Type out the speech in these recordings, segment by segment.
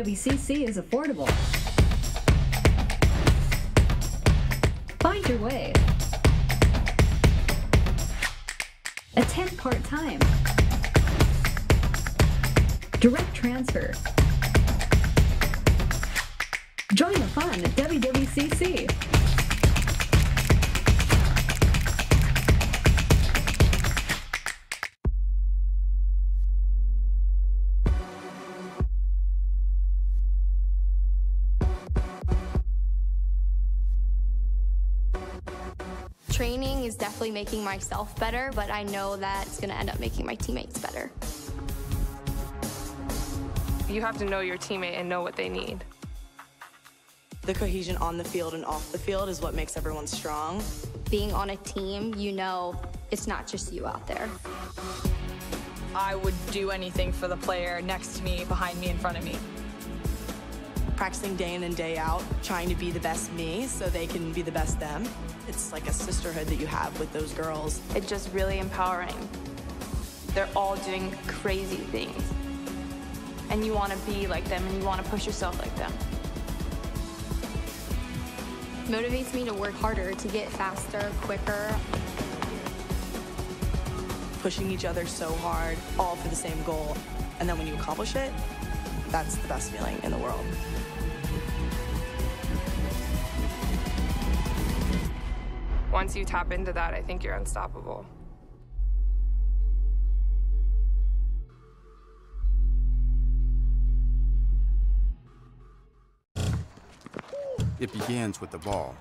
WWCC is affordable. Find your way. Attend part-time. Direct transfer. Join the fun at WWCC. Training is definitely making myself better, but I know that it's going to end up making my teammates better. You have to know your teammate and know what they need. The cohesion on the field and off the field is what makes everyone strong. Being on a team, you know it's not just you out there. I would do anything for the player next to me, behind me, in front of me. Practicing day in and day out, trying to be the best me so they can be the best them. It's like a sisterhood that you have with those girls. It's just really empowering. They're all doing crazy things. And you want to be like them, and you want to push yourself like them. Motivates me to work harder, to get faster, quicker. Pushing each other so hard, all for the same goal. And then when you accomplish it, that's the best feeling in the world. Once you tap into that, I think you're unstoppable. It begins with the ball.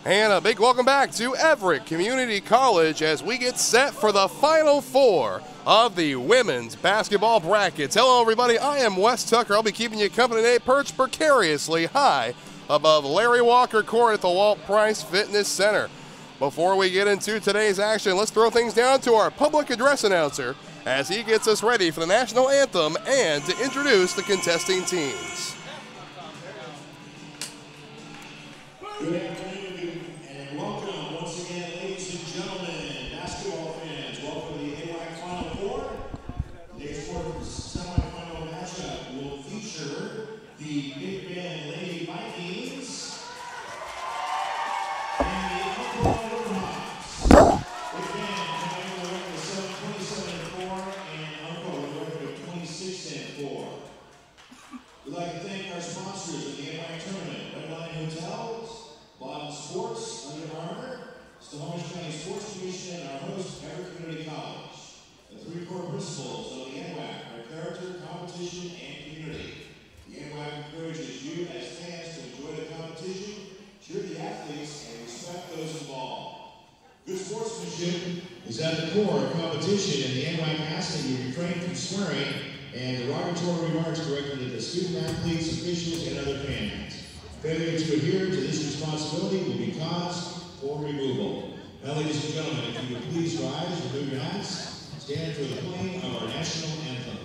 And a big welcome back to Everett Community College as we get set for the Final Four of the women's basketball brackets. Hello, everybody. I am Wes Tucker. I'll be keeping you company today, perched precariously high above Larry Walker Court at the Walt Price Fitness Center. Before we get into today's action, let's throw things down to our public address announcer as he gets us ready for the national anthem and to introduce the contesting teams. Good afternoon and welcome once again, ladies and gentlemen, basketball fans. Welcome to the NWAC Final Four. Today's semifinal matchup will feature the Big Bend Lady Vikings and the Umpqua Hawks. Big Bend coming in the record of 27-4 and Umpqua with a record of 26-4. We'd like to thank our sponsors of the NWAC tournament, Red Line Hotels, Boston Sports, Under Armour, Snohomish County Sports Commission, and our host, Everett Community College. The three core principles of the NWAC are character, competition, and community. The NWAC encourages you as fans to enjoy the competition, cheer the athletes, and respect those involved. Good sportsmanship is at the core of competition, and the NWAC asks that you refrain from swearing and derogatory remarks directed at the student athletes, officials, and other fans. Failure to adhere to this responsibility will be cause for removal. Now, ladies and gentlemen, if you would please rise, remove your hats, stand for the playing of our national anthem.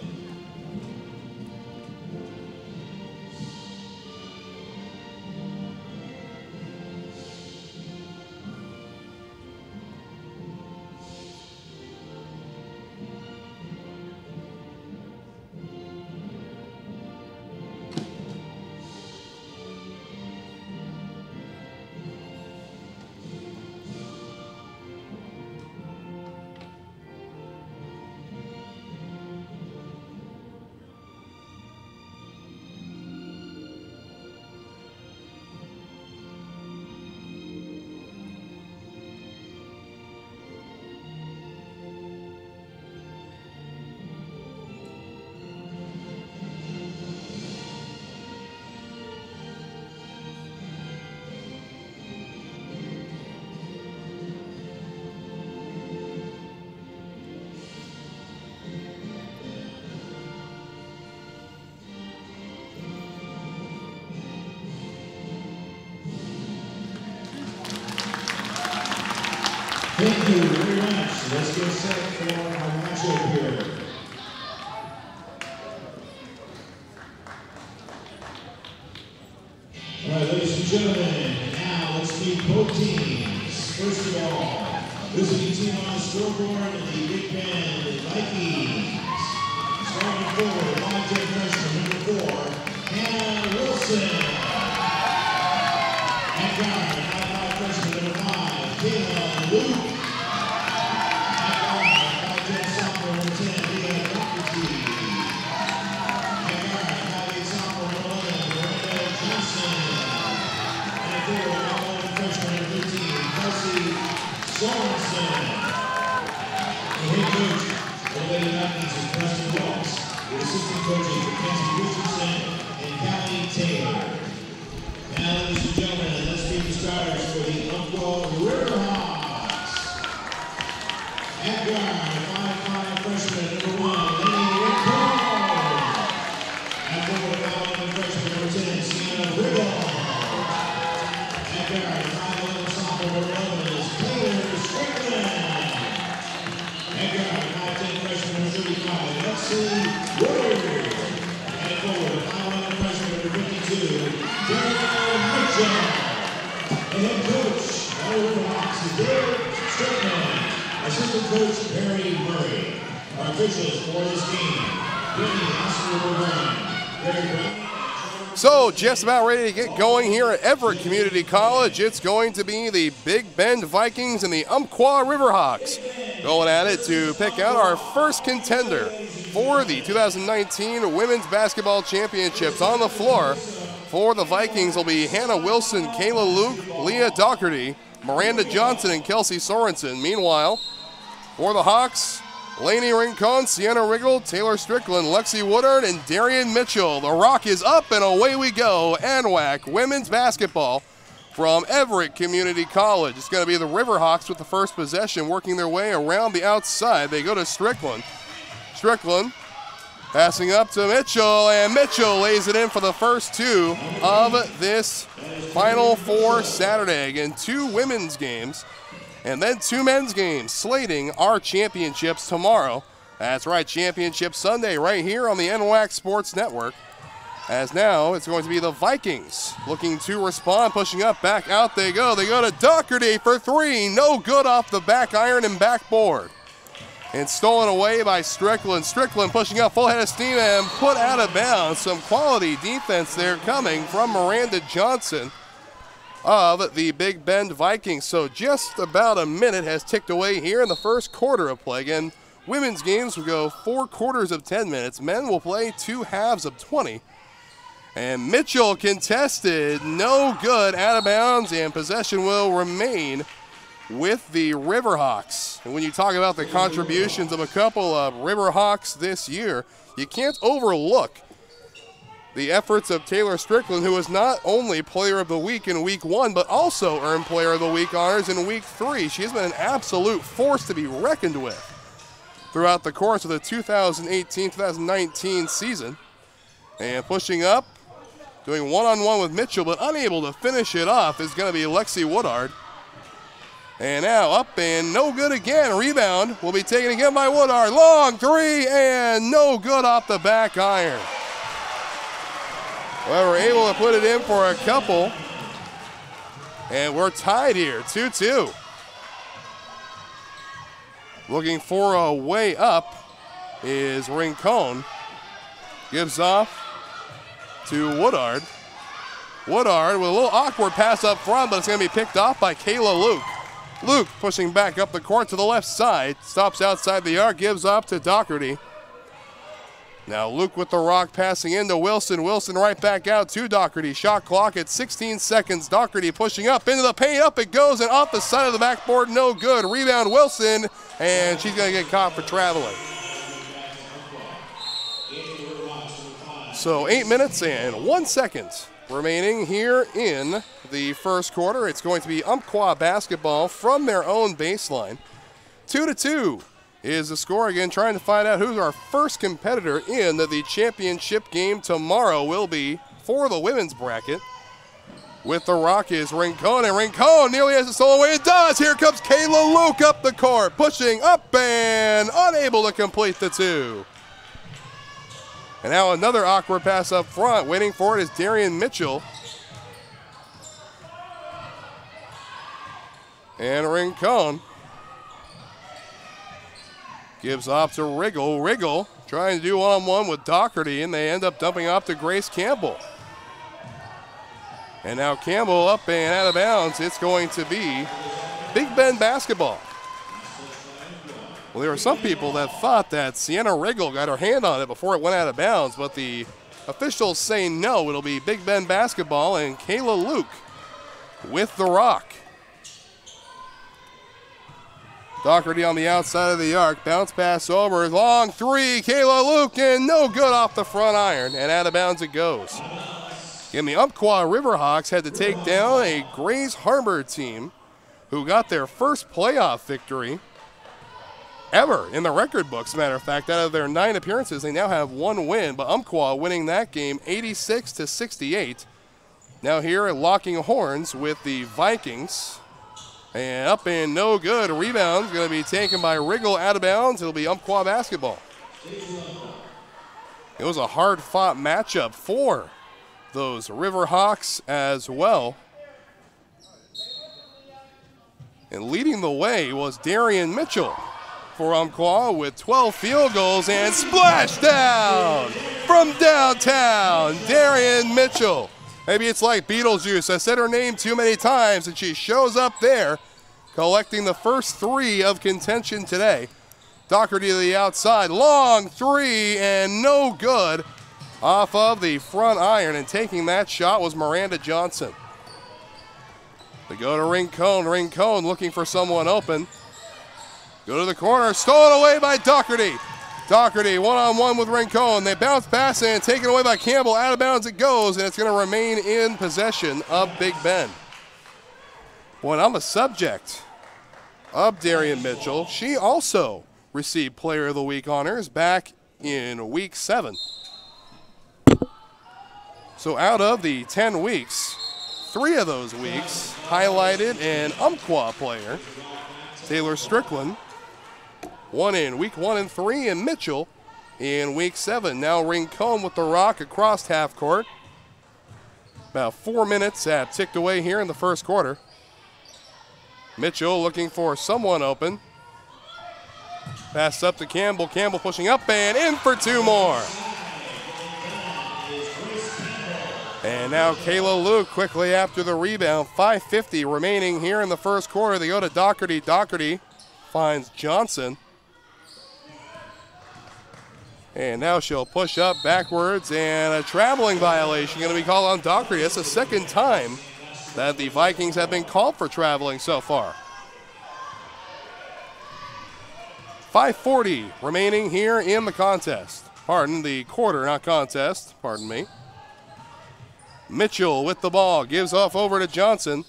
Thank you very much. Let's get set for our matchup here. All right, ladies and gentlemen, now let's meet both teams. First of all, visiting team on the scoreboard, the Big Bend Vikings. Going forward, 5'10" freshman, number 4, Hannah Wilson. At guard, 5'5" freshman, number 5, Kayla Luke. At guard, 5'10" sophomore, number 10, Leah Doherty. At guard, 5'8" sophomore, number 11, Miranda Johnson. And at forward, 5'11" freshman, number 15, Kelsey Sorensen. The head coach for the Lady Lightnings is Preston Wells, with assistant coaches Mackenzie Richardson and Callie Taylor. Now, ladies and gentlemen, let's meet the starters for the Umpqua Riverhawks. At guard, 5'5" freshman, number 1, Lenny Rincon. At forward, 5'11" freshman, number 10, Sienna Riggle. At guard, 5'11" sophomore, number 11 is Taylor Strickland. At guard, 5'10" freshman, number 35, Lexi Woodard. And forward, 5'11" freshman, number 52, Daniel Mitchell. And head coach of the Riverhawks is Dave Strickland. Assistant coach Perry Murray. Our officials for this game, Benny Oscar Brown, Barry Brown. So just about ready to get going here at Everett Community College. It's going to be the Big Bend Vikings and the Umpqua Riverhawks going at it to pick out our first contender for the 2019 Women's Basketball Championships. On the floor for the Vikings will be Hannah Wilson, Kayla Luke, Leah Doherty, Miranda Johnson, and Kelsey Sorensen. Meanwhile, for the Hawks, Lainey Rincon, Sienna Riggle, Taylor Strickland, Lexi Woodard, and Darian Mitchell. The rock is up and away we go. NWAC women's basketball from Everett Community College. It's going to be the Riverhawks with the first possession, working their way around the outside. They go to Strickland. Strickland passing up to Mitchell, and Mitchell lays it in for the first two of this Final Four Saturday. Again, 2 women's games and then 2 men's games slating our championships tomorrow. That's right, Championship Sunday right here on the NWAC Sports Network. As now it's going to be the Vikings looking to respond, pushing up, back out they go. They go to Doherty for 3, no good off the back iron and backboard. And stolen away by Strickland. Strickland pushing up full head of steam and put out of bounds. Some quality defense there coming from Miranda Johnson of the Big Bend Vikings. So just about a minute has ticked away here in the first quarter of play. Again, women's games will go 4 quarters of 10 minutes. Men will play 2 halves of 20. And Mitchell contested, no good, out of bounds, and possession will remain with the Riverhawks. And when you talk about the contributions of a couple of Riverhawks this year, you can't overlook the efforts of Taylor Strickland, who was not only Player of the Week in Week 1, but also earned Player of the Week honors in Week 3. She has been an absolute force to be reckoned with throughout the course of the 2018-2019 season. And pushing up, doing one-on-one with Mitchell, but unable to finish it off is going to be Lexi Woodard. And now up and no good again. Rebound will be taken again by Woodard. Long 3 and no good off the back iron. Well, we're able to put it in for a couple. And we're tied here, 2-2. Looking for a way up is Rincon. Gives off to Woodard. Woodard with a little awkward pass up front, but it's going to be picked off by Kayla Luke. Luke pushing back up the court to the left side. Stops outside the arc, gives off to Doherty. Now Luke with the rock, passing into Wilson. Wilson right back out to Doherty. Shot clock at 16 seconds. Doherty pushing up into the paint. Up it goes and off the side of the backboard. No good. Rebound Wilson, and she's going to get caught for traveling. So 8 minutes and 1 second remaining here in the first quarter. It's going to be Umpqua basketball from their own baseline. 2-2 is the score. Again, trying to find out who's our first competitor in the championship game tomorrow will be for the women's bracket. With the rock is Rincon, and Rincon nearly has it stolen away. It does. Here comes Kayla Luke up the court, pushing up and unable to complete the 2. And now another awkward pass up front. Waiting for it is Darian Mitchell. And Rincon gives off to Riggle. Riggle trying to do one-on-one with Doherty, and they end up dumping off to Grace Campbell. And now Campbell up and out of bounds. It's going to be Big Bend basketball. Well, there were some people that thought that Sienna Riggle got her hand on it before it went out of bounds, but the officials say no. It'll be Big Bend basketball, and Kayla Luke with the rock. Doherty on the outside of the arc. Bounce pass over. Long three. Kayla Luke, and no good off the front iron, and out of bounds it goes. And the Umpqua Riverhawks had to take down a Grays Harbor team who got their first playoff victory ever in the record books. As a matter of fact, out of their 9 appearances, they now have 1 win, but Umpqua winning that game 86-68. Now here at locking horns with the Vikings. And up and no good. Rebound going to be taken by Riggle out of bounds. It'll be Umpqua basketball. It was a hard-fought matchup for those Riverhawks as well. And leading the way was Darian Mitchell for Umpqua with 12 field goals and splash down from downtown. Darian Mitchell. Maybe it's like Beetlejuice. I said her name too many times and she shows up there collecting the first 3 of contention today. Doherty to the outside. Long 3 and no good off of the front iron, and taking that shot was Miranda Johnson. They go to Rincon. Rincon looking for someone open. Go to the corner. Stolen away by Doherty. Doherty one-on-one with Rincon. They bounce pass and taken away by Campbell. Out of bounds it goes, and it's going to remain in possession of Big Bend. When on the subject of Darian Mitchell, she also received Player of the Week honors back in Week 7. So out of the 10 weeks, 3 of those weeks highlighted an Umpqua player, Taylor Strickland, 1 in Week 1 and 3, and Mitchell in Week 7. Now Rincon with the rock across half court. About 4 minutes have ticked away here in the first quarter. Mitchell looking for someone open. Pass up to Campbell. Campbell pushing up and in for 2 more. And now Kayla Luke quickly after the rebound. 5:50 remaining here in the first quarter. They go to Doherty. Doherty finds Johnson. And now she'll push up backwards, and a traveling violation going to be called on Doherty. That's the second time that the Vikings have been called for traveling so far. 5:40 remaining here in the contest. Pardon, the quarter, not contest. Pardon me. Mitchell with the ball, gives off over to Johnson.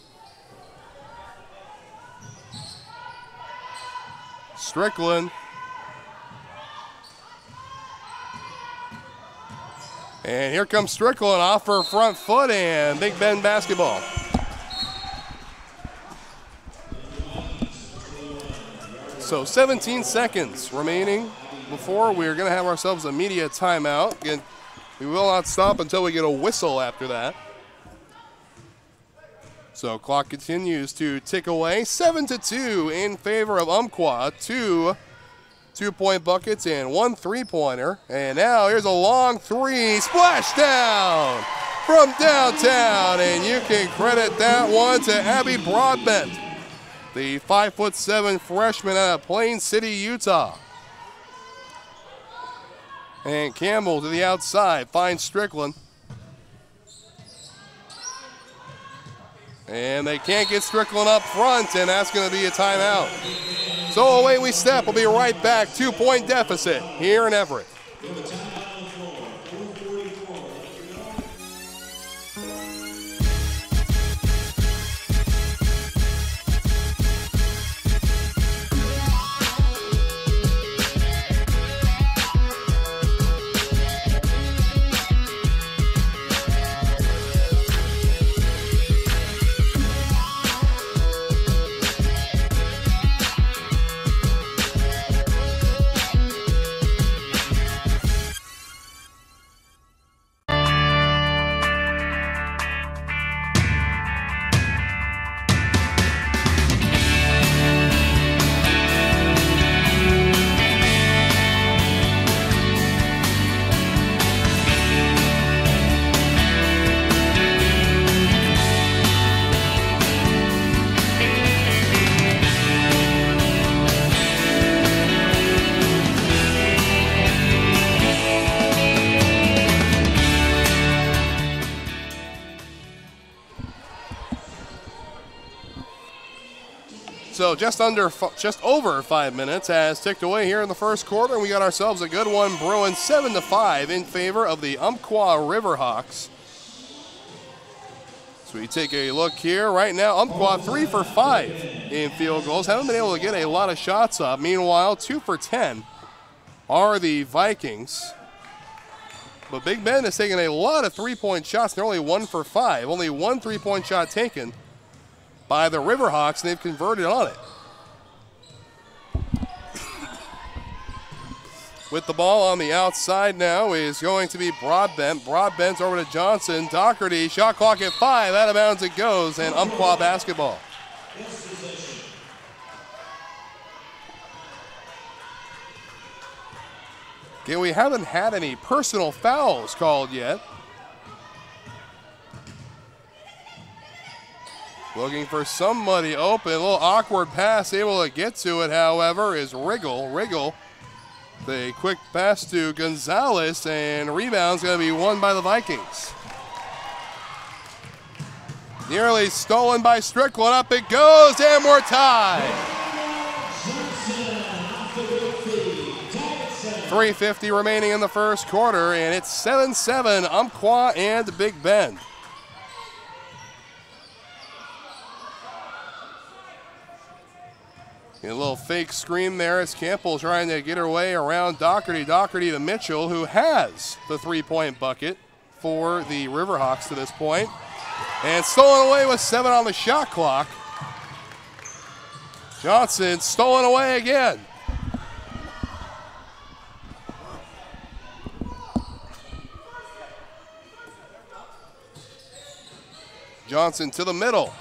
Strickland. And here comes Strickland off her front foot, and Big Bend basketball. So 17 seconds remaining before we're going to have ourselves a media timeout. Again, we will not stop until we get a whistle after that. So clock continues to tick away. 7-2 in favor of Umpqua. 2 two-point buckets and 1 3-pointer. And now here's a long 3. Splash down from downtown. And you can credit that one to Abby Broadbent, the 5'7" freshman out of Plain City, Utah. And Campbell to the outside, finds Strickland. And they can't get Strickland up front, and that's going to be a timeout. So away we step. We'll be right back. 2-point deficit here in Everett. So just over 5 minutes has ticked away here in the first quarter, and we got ourselves a good one brewing, 7-5 in favor of the Umpqua Riverhawks. So we take a look here. Right now, Umpqua 3 for 5 in field goals. Haven't been able to get a lot of shots up. Meanwhile, 2 for 10 are the Vikings. But Big Bend has taken a lot of three-point shots. They're only 1 for 5. Only one three-point shot taken by the Riverhawks, and they've converted on it. With the ball on the outside now is going to be Broadbent. Broadbent's over to Johnson. Doherty, shot clock at 5. Out of bounds it goes, and Umpqua basketball. Again, we haven't had any personal fouls called yet. Looking for somebody open. A little awkward pass. Able to get to it, however, is Riggle. Riggle, the quick pass to Gonzalez, and rebound's going to be won by the Vikings. Nearly stolen by Strickland. Up it goes, and we're tied. 3:50 remaining in the first quarter, and it's 7-7, Umpqua and Big Bend. A little fake screen there as Campbell trying to get her way around Doherty. Doherty to Mitchell, who has the three-point bucket for the Riverhawks to this point. And stolen away with 7 on the shot clock. Johnson stolen away again. Johnson to the middle.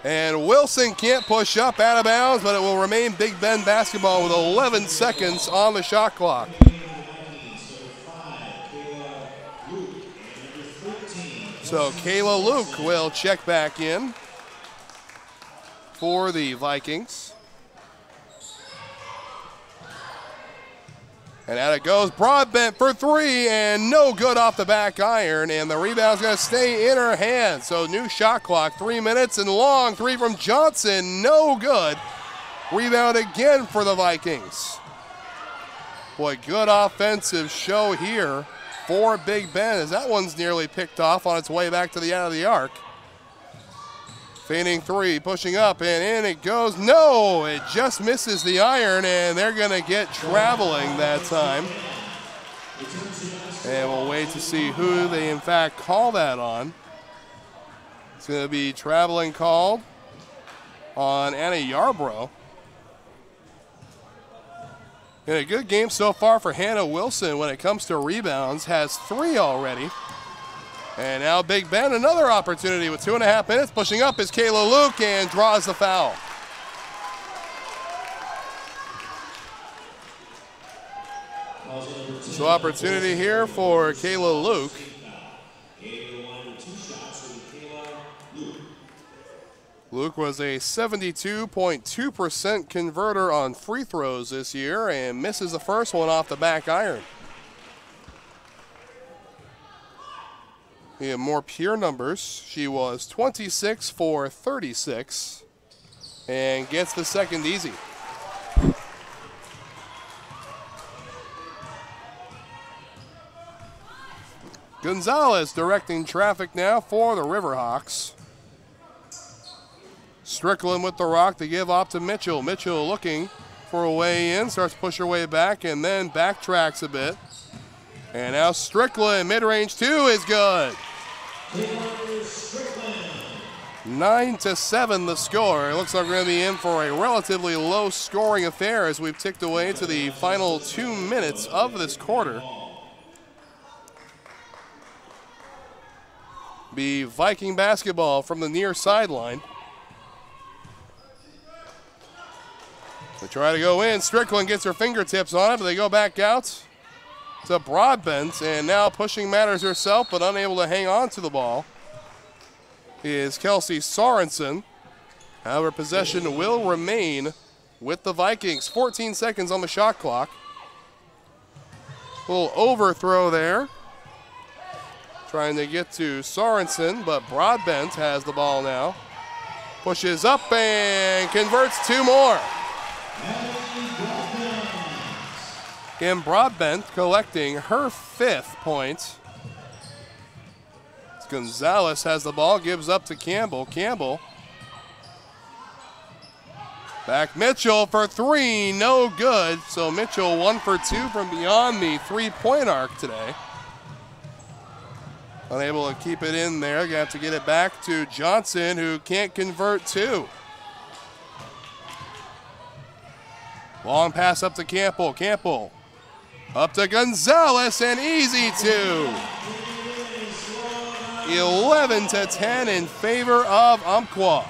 And Wilson can't push up, out of bounds, but it will remain Big Bend basketball with 11 seconds on the shot clock. So Kayla Luke will check back in for the Vikings. And out it goes, Broadbent for 3, and no good off the back iron, and the rebound's going to stay in her hand. So new shot clock, 3 minutes, and long 3 from Johnson, no good. Rebound again for the Vikings. Boy, good offensive show here for Big Bend, as that one's nearly picked off on its way back to the out of the arc. Feigning 3, pushing up, and in it goes. No, it just misses the iron, and they're going to get traveling that time. And we'll wait to see who they, in fact, call that on. It's going to be traveling called on Anna Yarbrough. And a good game so far for Hannah Wilson when it comes to rebounds. Has 3 already. And now Big Ben, another opportunity with 2.5 minutes. Pushing up is Kayla Luke and draws the foul. So opportunity here for Kayla Luke. Luke was a 72.2% converter on free throws this year and misses the first one off the back iron. In more pure numbers, she was 26 for 36 and gets the second easy. Gonzalez directing traffic now for the Riverhawks. Strickland with the rock to give off to Mitchell. Mitchell looking for a way in, starts to push her way back and then backtracks a bit. And now Strickland, mid-range 2 is good. 9-7 the score. It looks like we're going to be in for a relatively low-scoring affair as we've ticked away to the final 2 minutes of this quarter. Be Viking basketball from the near sideline. They try to go in. Strickland gets her fingertips on it, but they go back out to Broadbent, and now pushing matters herself, but unable to hang on to the ball is Kelsey Sorensen. However, possession will remain with the Vikings. 14 seconds on the shot clock. A little overthrow there. Trying to get to Sorensen, but Broadbent has the ball now. Pushes up and converts 2 more. Kim Broadbent collecting her 5th point. Gonzalez has the ball, gives up to Campbell. Campbell. Back Mitchell for 3, no good. So Mitchell 1 for 2 from beyond the 3-point arc today. Unable to keep it in there. Gonna have to get it back to Johnson, who can't convert 2. Long pass up to Campbell. Campbell up to Gonzalez, and easy 2. 11-10 in favor of Umpqua.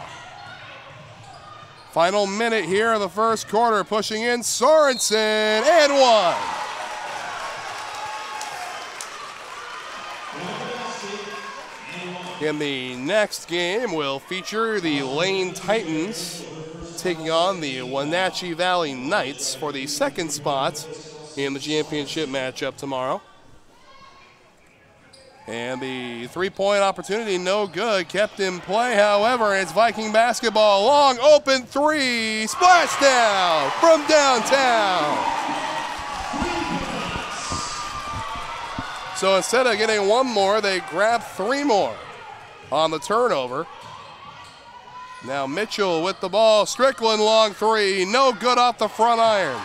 Final minute here of the first quarter, pushing in Sorensen, and 1. In the next game, we'll feature the Lane Titans taking on the Wenatchee Valley Knights for the 2nd spot in the championship matchup tomorrow. And the 3-point opportunity, no good, kept in play. However, it's Viking basketball. Long open 3, splashdown from downtown. So instead of getting 1 more, they grab 3 more on the turnover. Now Mitchell with the ball. Strickland long 3, no good off the front iron.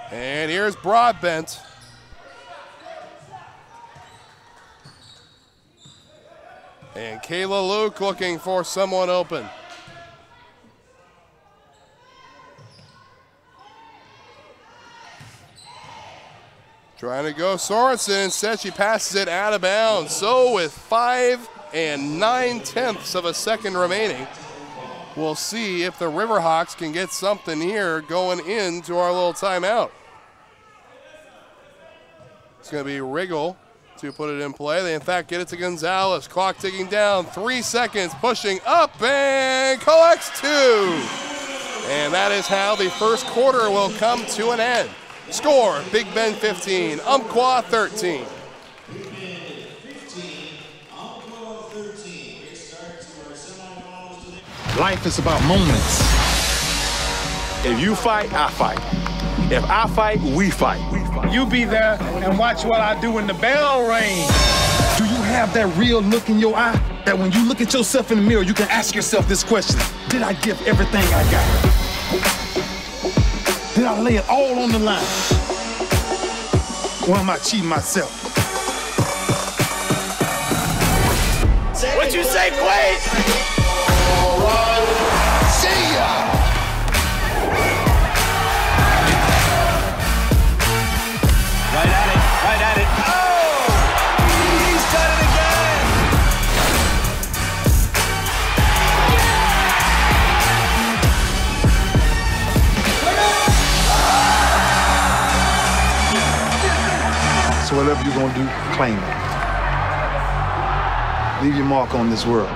And here's Broadbent. And Kayla Luke looking for someone open. Trying to go Sorensen, instead she passes it out of bounds. So with 5 9/10 of a second remaining, we'll see if the Riverhawks can get something here going into our little timeout. It's going to be Riggle to put it in play. They, in fact, get it to Gonzalez. Clock ticking down. 3 seconds. Pushing up and collects 2. And that is how the first quarter will come to an end. Score, Big Bend 15, Umpqua 13. Life is about moments. If you fight, I fight. If I fight, we fight. You be there and watch what I do when the bell rings. Do you have that real look in your eye? That when you look at yourself in the mirror, you can ask yourself this question: did I give everything I got? Did I lay it all on the line? Or am I cheating myself? What you say, Quaid? See ya! Right at it. Oh! He's done it again! So whatever you're gonna do, claim it. Leave your mark on this world.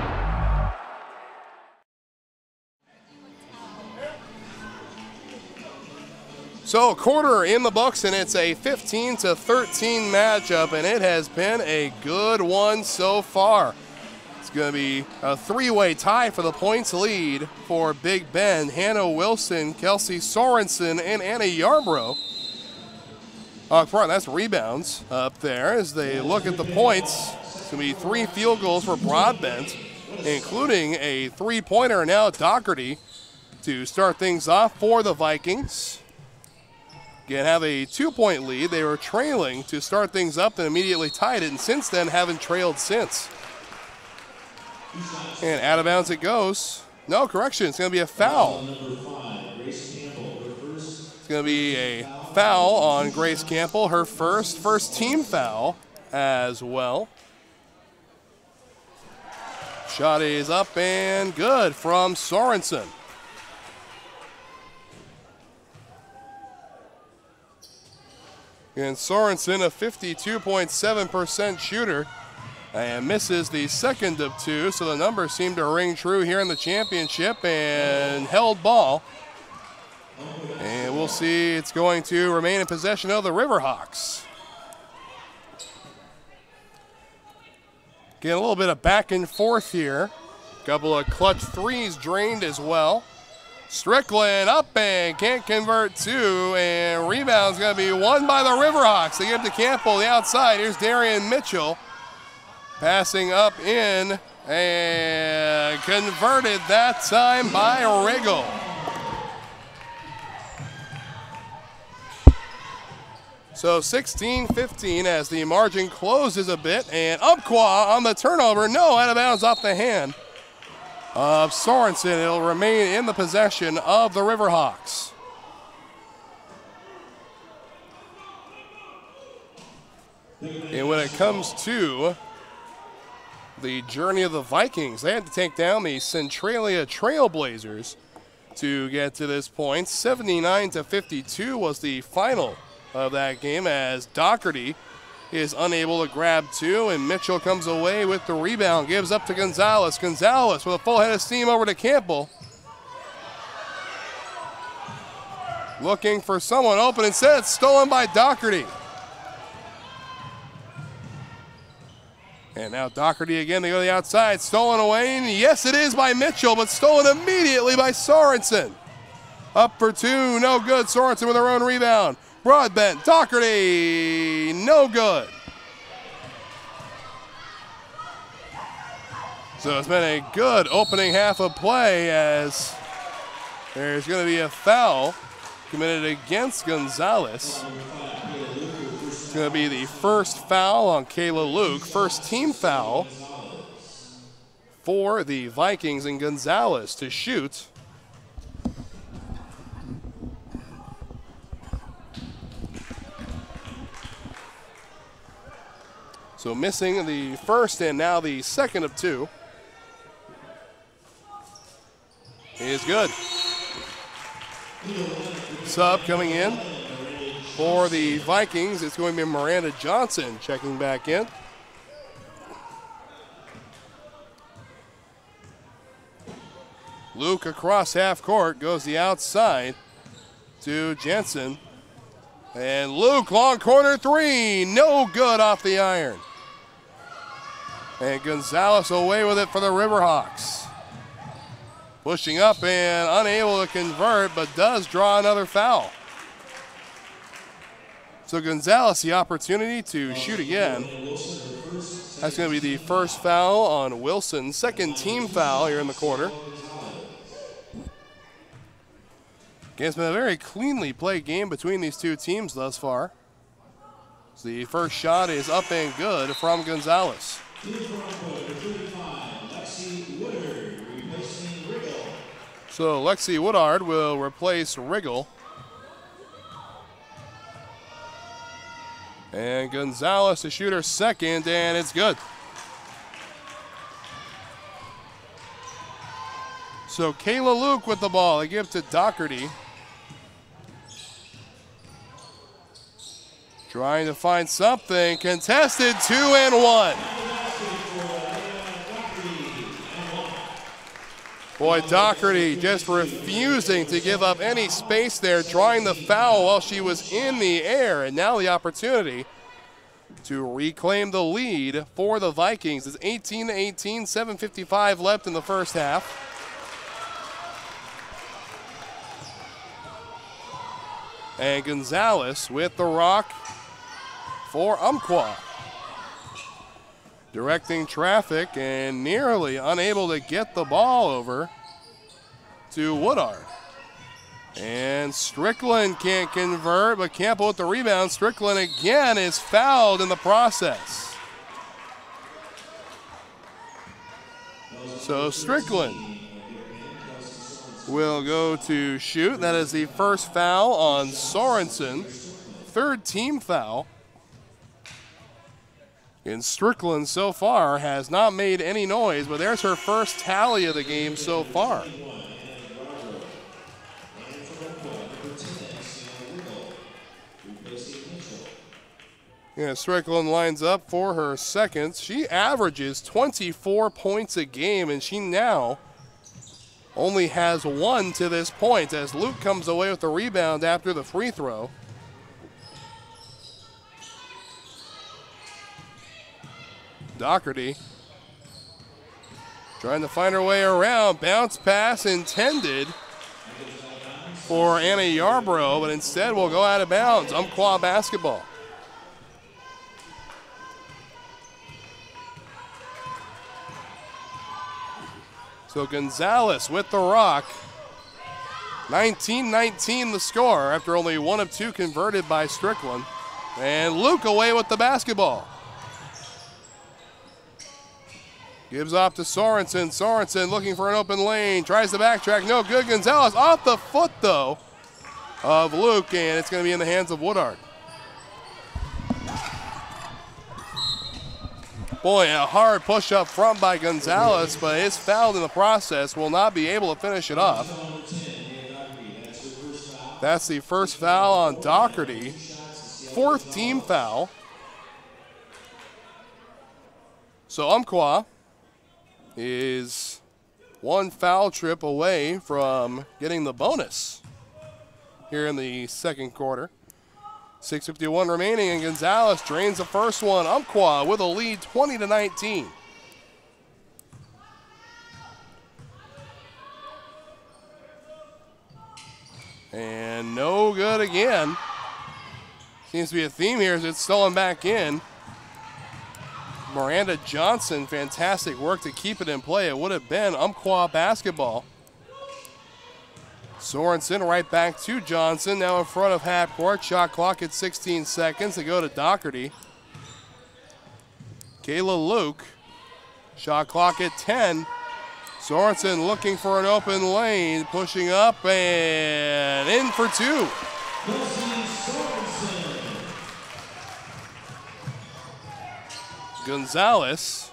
So a quarter in the books, and it's a 15-13 matchup, and it has been a good one so far. It's going to be a 3-way tie for the points lead for Big Bend. Hannah Wilson, Kelsey Sorensen, and Anna Yarbrough. That's rebounds up there as they look at the points. It's going to be 3 field goals for Broadbent, including a 3-pointer now at Doherty to start things off for the Vikings. Again, have a 2-point lead. They were trailing to start things up and immediately tied it, and since then haven't trailed since. And out of bounds it goes. No, correction, it's going to be a foul. It's going to be a foul on Grace Campbell, her first team foul as well. Shot is up and good from Sorensen. And Sorensen, a 52.7% shooter, and misses the second of 2, so the numbers seem to ring true here in the championship, and held ball. And we'll see, it's going to remain in possession of the Riverhawks. Get a little bit of back and forth here. Couple of clutch threes drained as well. Strickland up and can't convert two, and rebound's going to be won by the Riverhawks. They give it to Campbell the outside. Here's Darian Mitchell passing up in and converted that time by Riggle. So 16-15 as the margin closes a bit, and Umpqua on the turnover. No, out of bounds off the hand of Sorensen. It'll remain in the possession of the Riverhawks. And when it comes to the journey of the Vikings, they had to take down the Centralia Trailblazers to get to this point. 79-52 was the final of that game as Doherty is unable to grab two, and Mitchell comes away with the rebound, gives up to Gonzalez. Gonzalez with a full head of steam over to Campbell. Looking for someone open, instead stolen by Doherty. And now Doherty again, they go to the outside, stolen away, and yes it is by Mitchell, but stolen immediately by Sorensen. Up for two, no good. Sorensen with her own rebound. Broadbent, Doherty, no good. So it's been a good opening half of play as there's going to be a foul committed against Gonzalez. It's going to be the first foul on Kayla Luke, first team foul for the Vikings, and Gonzalez to shoot. So missing the first and now the second of two is good. Sub coming in for the Vikings. It's going to be Miranda Johnson checking back in. Luke across half court, goes the outside to Jensen. And Luke, long corner three, no good off the iron. And Gonzalez away with it for the Riverhawks. Pushing up and unable to convert, but does draw another foul. So Gonzalez the opportunity to shoot again. That's going to be the first foul on Wilson, second team foul here in the quarter. It's been a very cleanly played game between these two teams thus far. So the first shot is up and good from Gonzalez. So Lexi Woodard will replace Riggle. And Gonzalez to shoot her second, and it's good. So Kayla Luke with the ball. They give to Doherty. Trying to find something. Contested, 2 and 1. Boy, Doherty just refusing to give up any space there, drawing the foul while she was in the air. And now the opportunity to reclaim the lead for the Vikings. It's 18-18, 7:55 left in the first half. And Gonzalez with the rock for Umpqua. Directing traffic and nearly unable to get the ball over to Woodard. And Strickland can't convert, but Campbell with the rebound. Strickland again is fouled in the process. So Strickland will go to shoot. That is the first foul on Sorensen. Third team foul. And Strickland so far has not made any noise, but there's her first tally of the game so far. Yeah, Strickland lines up for her second. She averages 24 points a game, and she now only has one to this point as Luke comes away with the rebound after the free throw. Doherty Trying to find her way around. Bounce pass intended for Anna Yarbrough, but instead will go out of bounds. Umpqua basketball. So Gonzalez with the rock. 19-19 the score after only 1 of 2 converted by Strickland. And Luke away with the basketball. Gives off to Sorensen. Sorensen looking for an open lane. Tries to backtrack. No good. Gonzalez off the foot, though, of Luke, and it's going to be in the hands of Woodard. Boy, a hard push up front by Gonzalez, but is fouled in the process. Will not be able to finish it off. That's the first foul on Doherty. 4th team foul. So Umpqua is 1 foul trip away from getting the bonus here in the second quarter. 6:51 remaining, and Gonzalez drains the first one. Umpqua with a lead, 20-19. And no good again. Seems to be a theme here as it's stolen back in. Miranda Johnson, fantastic work to keep it in play. It would have been Umpqua basketball. Sorensen right back to Johnson, now in front of half court. Shot clock at 16 seconds to go to Doherty. Kayla Luke, shot clock at 10. Sorensen looking for an open lane, pushing up and in for 2. Gonzalez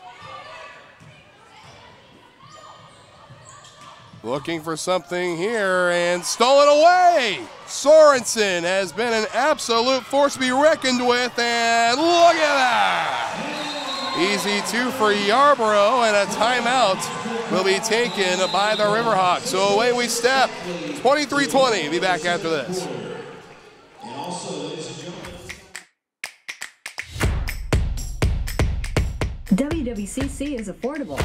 looking for something here and stolen away. Sorensen has been an absolute force to be reckoned with, and look at that. Easy 2 for Yarbrough, and a timeout will be taken by the Riverhawks. So away we step, 23-20. Be back after this. WWCC is affordable.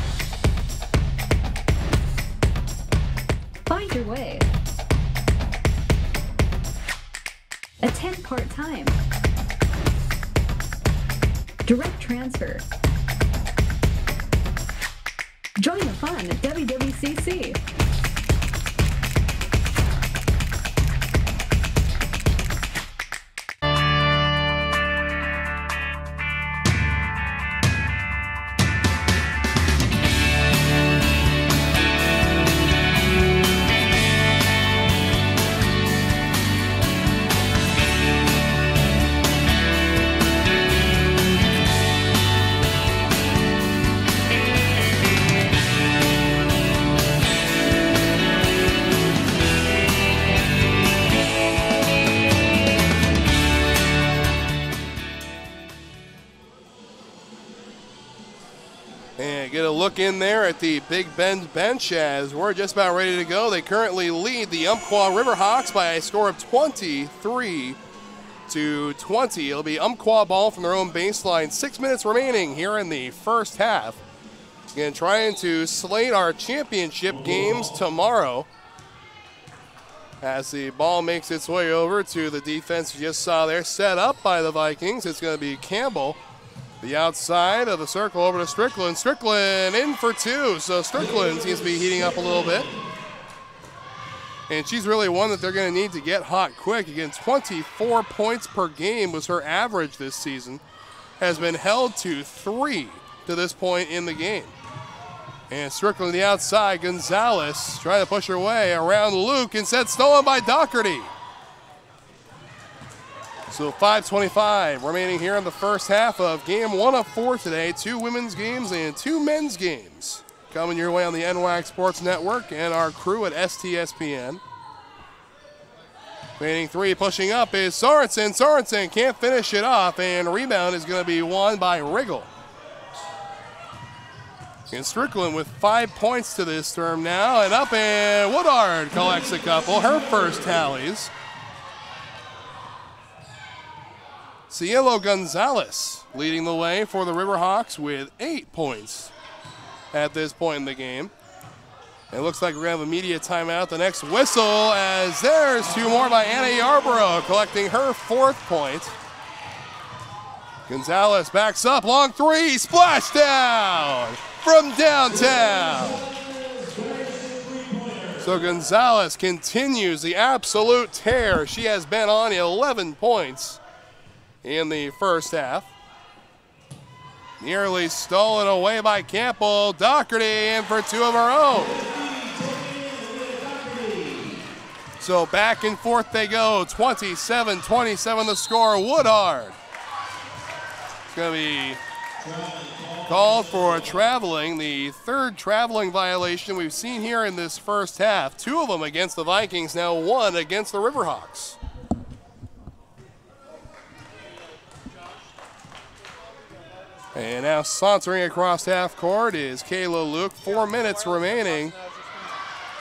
Find your way. Attend part-time. Direct transfer. Join the fun at WWCC. Look in there at the Big Bend bench as we're just about ready to go. They currently lead the Umpqua Riverhawks by a score of 23-20. It'll be Umpqua ball from their own baseline. 6 minutes remaining here in the first half. Again, trying to slate our championship games tomorrow. As the ball makes its way over to the defense you just saw there, set up by the Vikings. It's going to be Campbell. The outside of the circle over to Strickland. Strickland in for 2. So Strickland seems to be heating up a little bit. And she's really one that they're going to need to get hot quick. Again, 24 points per game was her average this season. Has been held to 3 to this point in the game. And Strickland the outside. Gonzalez trying to push her way around Luke. Instead stolen by Doherty. So 5:25 remaining here in the first half of game 1 of 4 today. 2 women's games and 2 men's games coming your way on the NWAC Sports Network and our crew at STSPN. Fading 3, pushing up is Sorensen. Sorensen can't finish it off, and rebound is going to be won by Riggle. And Strickland with 5 points to this term now, and up, and Woodard collects a couple, her first tallies. Cielo Gonzalez leading the way for the Riverhawks with 8 points at this point in the game. It looks like we're going to have a media timeout. The next whistle, as there's 2 more by Anna Yarborough, collecting her 4th point. Gonzalez backs up, long 3, splashdown from downtown. So Gonzalez continues the absolute tear she has been on, 11 points in the first half. Nearly stolen away by Campbell. Doherty in for 2 of her own. So back and forth they go, 27-27 the score. Woodard. It's going to be called for traveling, the 3rd traveling violation we've seen here in this first half. 2 of them against the Vikings, now 1 against the Riverhawks. And now sauntering across half court is Kayla Luke. 4 minutes remaining.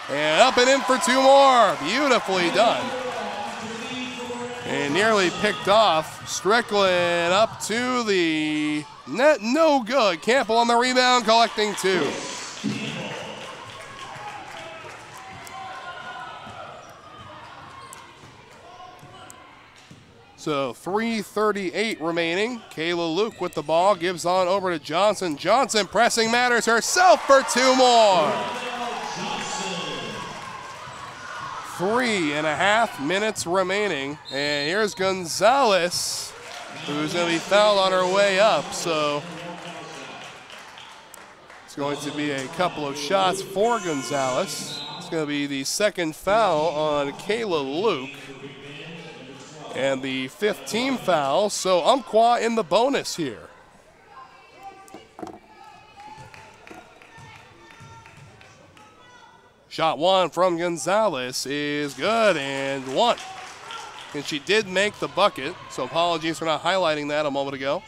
And up and in for 2 more. Beautifully done. And nearly picked off. Strickland up to the net. No good. Campbell on the rebound, collecting 2. So 3:38 remaining. Kayla Luke with the ball, gives on over to Johnson. Johnson pressing matters herself for 2 more. 3.5 minutes remaining. And here's Gonzalez, who's going to be fouled on her way up. So it's going to be a couple of shots for Gonzalez. It's going to be the 2nd foul on Kayla Luke. And the 5th team foul, so Umpqua in the bonus here. Shot 1 from Gonzalez is good, and 1. And she did make the bucket, so apologies for not highlighting that a moment ago.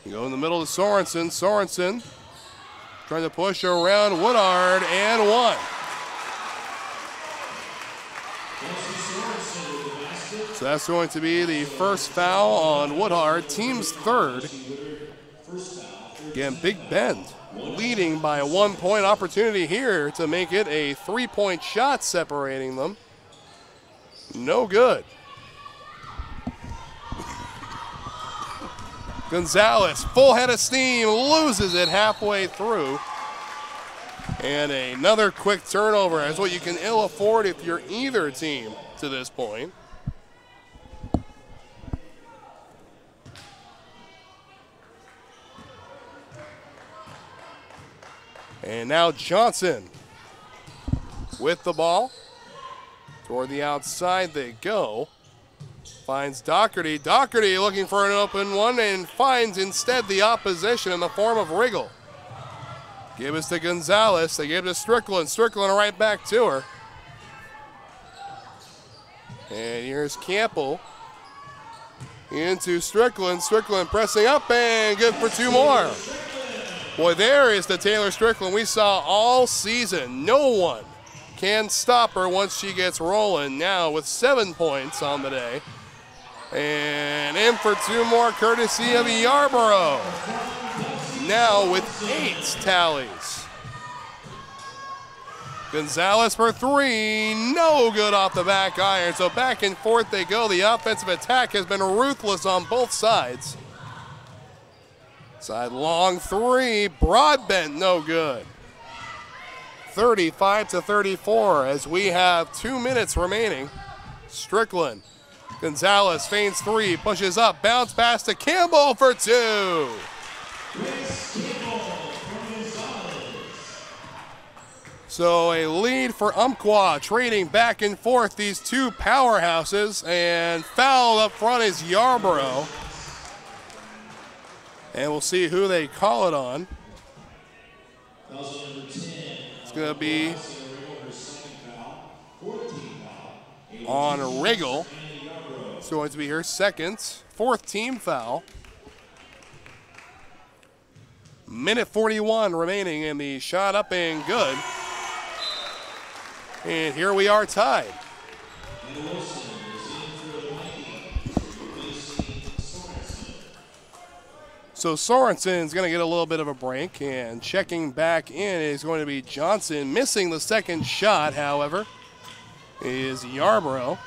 You go in the middle to Sorensen. Sorensen trying to push around Woodard, and 1. So that's going to be the 1st foul on Woodard, team's 3rd. Again, Big Bend leading by a 1-point opportunity here to make it a 3-point shot separating them. No good. Gonzalez, full head of steam, loses it halfway through. And another quick turnover is what you can ill afford if you're either team to this point. And now Johnson with the ball. Toward the outside they go. Finds Doherty. Doherty looking for an open one and finds instead the opposition in the form of Riggle. Give us to Gonzalez. They give it to Strickland. Strickland right back to her. And here's Campbell into Strickland. Strickland pressing up and good for 2 more. Boy, there is the Taylor Strickland we saw all season. No one can stop her once she gets rolling. Now with 7 points on the day. And in for 2 more courtesy of Yarborough. Now with 8 tallies. Gonzalez for 3, no good off the back iron. So back and forth they go. The offensive attack has been ruthless on both sides. Side long 3, Broadbent, no good. 35-34 as we have 2 minutes remaining. Strickland, Gonzalez feigns 3, pushes up, bounce pass to Campbell for 2. So a lead for Umpqua, trading back and forth these 2 powerhouses, and foul up front is Yarborough. And we'll see who they call it on. It's going to be on Riggle. It's going to be her 2nd, 4th team foul. Minute 41 remaining, and the shot up and good. And here we are tied. So Sorensen's going to get a little bit of a break, and checking back in is going to be Johnson. Missing the second shot, however, is Yarborough.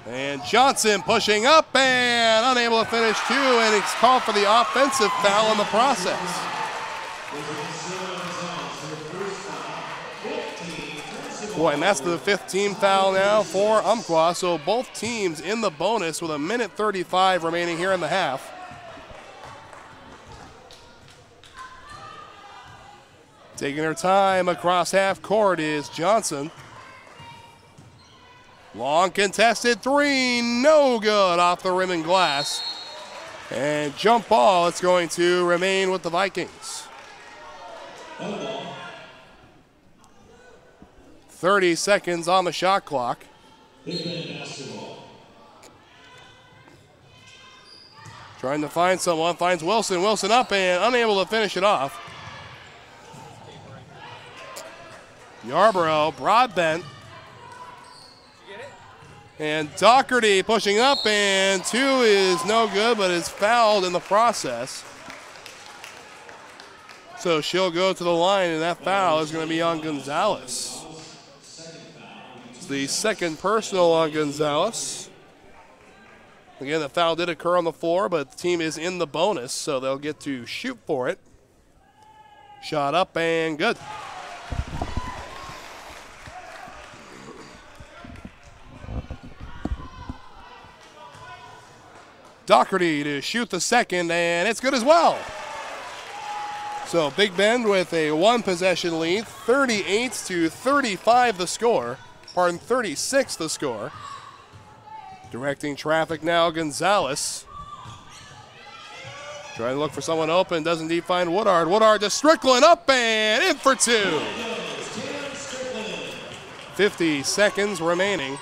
And Johnson pushing up and unable to finish two, and he's called for the offensive foul in the process. Boy, and that's the 5th team foul now for Umpqua. So both teams in the bonus with 1:35 remaining here in the half. Taking her time across half court is Johnson. Long contested three, no good off the rim and glass. And jump ball, it's going to remain with the Vikings. 30 seconds on the shot clock. Trying to find someone, finds Wilson. Wilson up and unable to finish it off. Yarborough, Broadbent. And Doherty pushing up, and two is no good, but is fouled in the process. So she'll go to the line, and that foul is going to be on Gonzalez. It's the second personal on Gonzalez. Again, the foul did occur on the floor, but the team is in the bonus, so they'll get to shoot for it. Shot up and good. Doherty to shoot the second, and it's good as well. So Big Bend with a one-possession lead, 38-35 the score. Pardon, 36 the score. Directing traffic now, Gonzalez. Trying to look for someone open, does indeed find Woodard. Woodard to Strickland, up and in for two. 50 seconds remaining.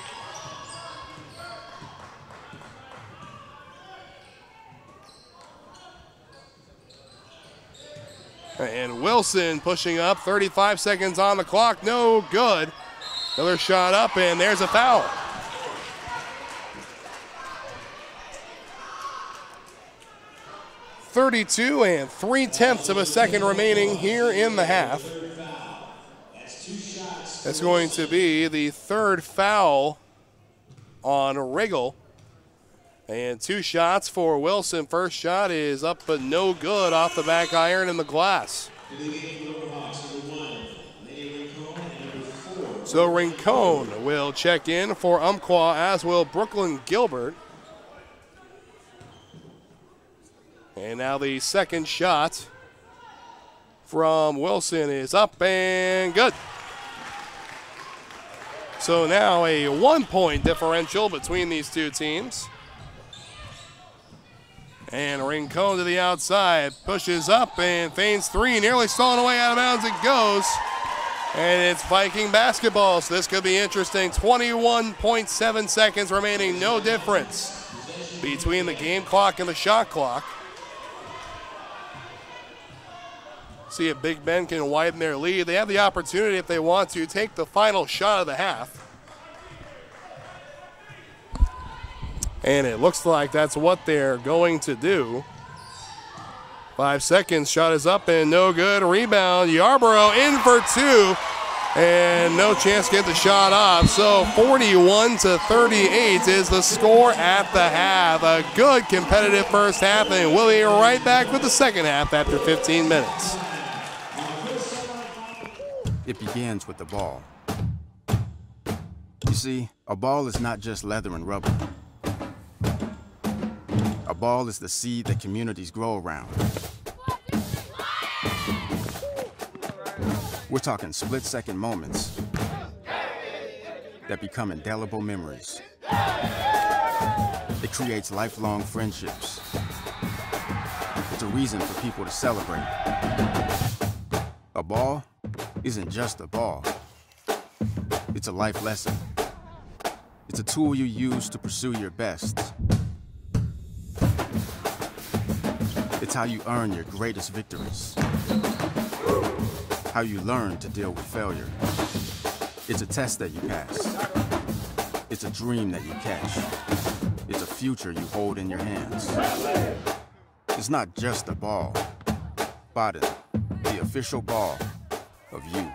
And Wilson pushing up, 35 seconds on the clock, no good. Another shot up, and there's a foul. .32 and 3/10 of a second remaining here in the half. That's going to be the third foul on Riggle. And two shots for Wilson. First shot is up but no good off the back iron in the glass. So Rincon will check in for Umpqua, as will Brooklyn Gilbert. And now the second shot from Wilson is up and good. So now a 1-point differential between these two teams. And Rincon to the outside, pushes up and feigns three, nearly stolen away, out of bounds it goes. And it's Viking basketball, so this could be interesting. 21.7 seconds remaining, no difference between the game clock and the shot clock. See if Big Ben can widen their lead. They have the opportunity, if they want to, take the final shot of the half. And it looks like that's what they're going to do. 5 seconds, shot is up and no good. Rebound, Yarborough in for two. And no chance to get the shot off. So 41-38 is the score at the half. A good competitive first half, and we'll be right back with the second half after 15 minutes. It begins with the ball. You see, a ball is not just leather and rubber. A ball is the seed that communities grow around. We're talking split-second moments that become indelible memories. It creates lifelong friendships. It's a reason for people to celebrate. A ball isn't just a ball. It's a life lesson. It's a tool you use to pursue your best. It's how you earn your greatest victories. How you learn to deal with failure. It's a test that you pass. It's a dream that you catch. It's a future you hold in your hands. It's not just a ball. Biden, the official ball of you.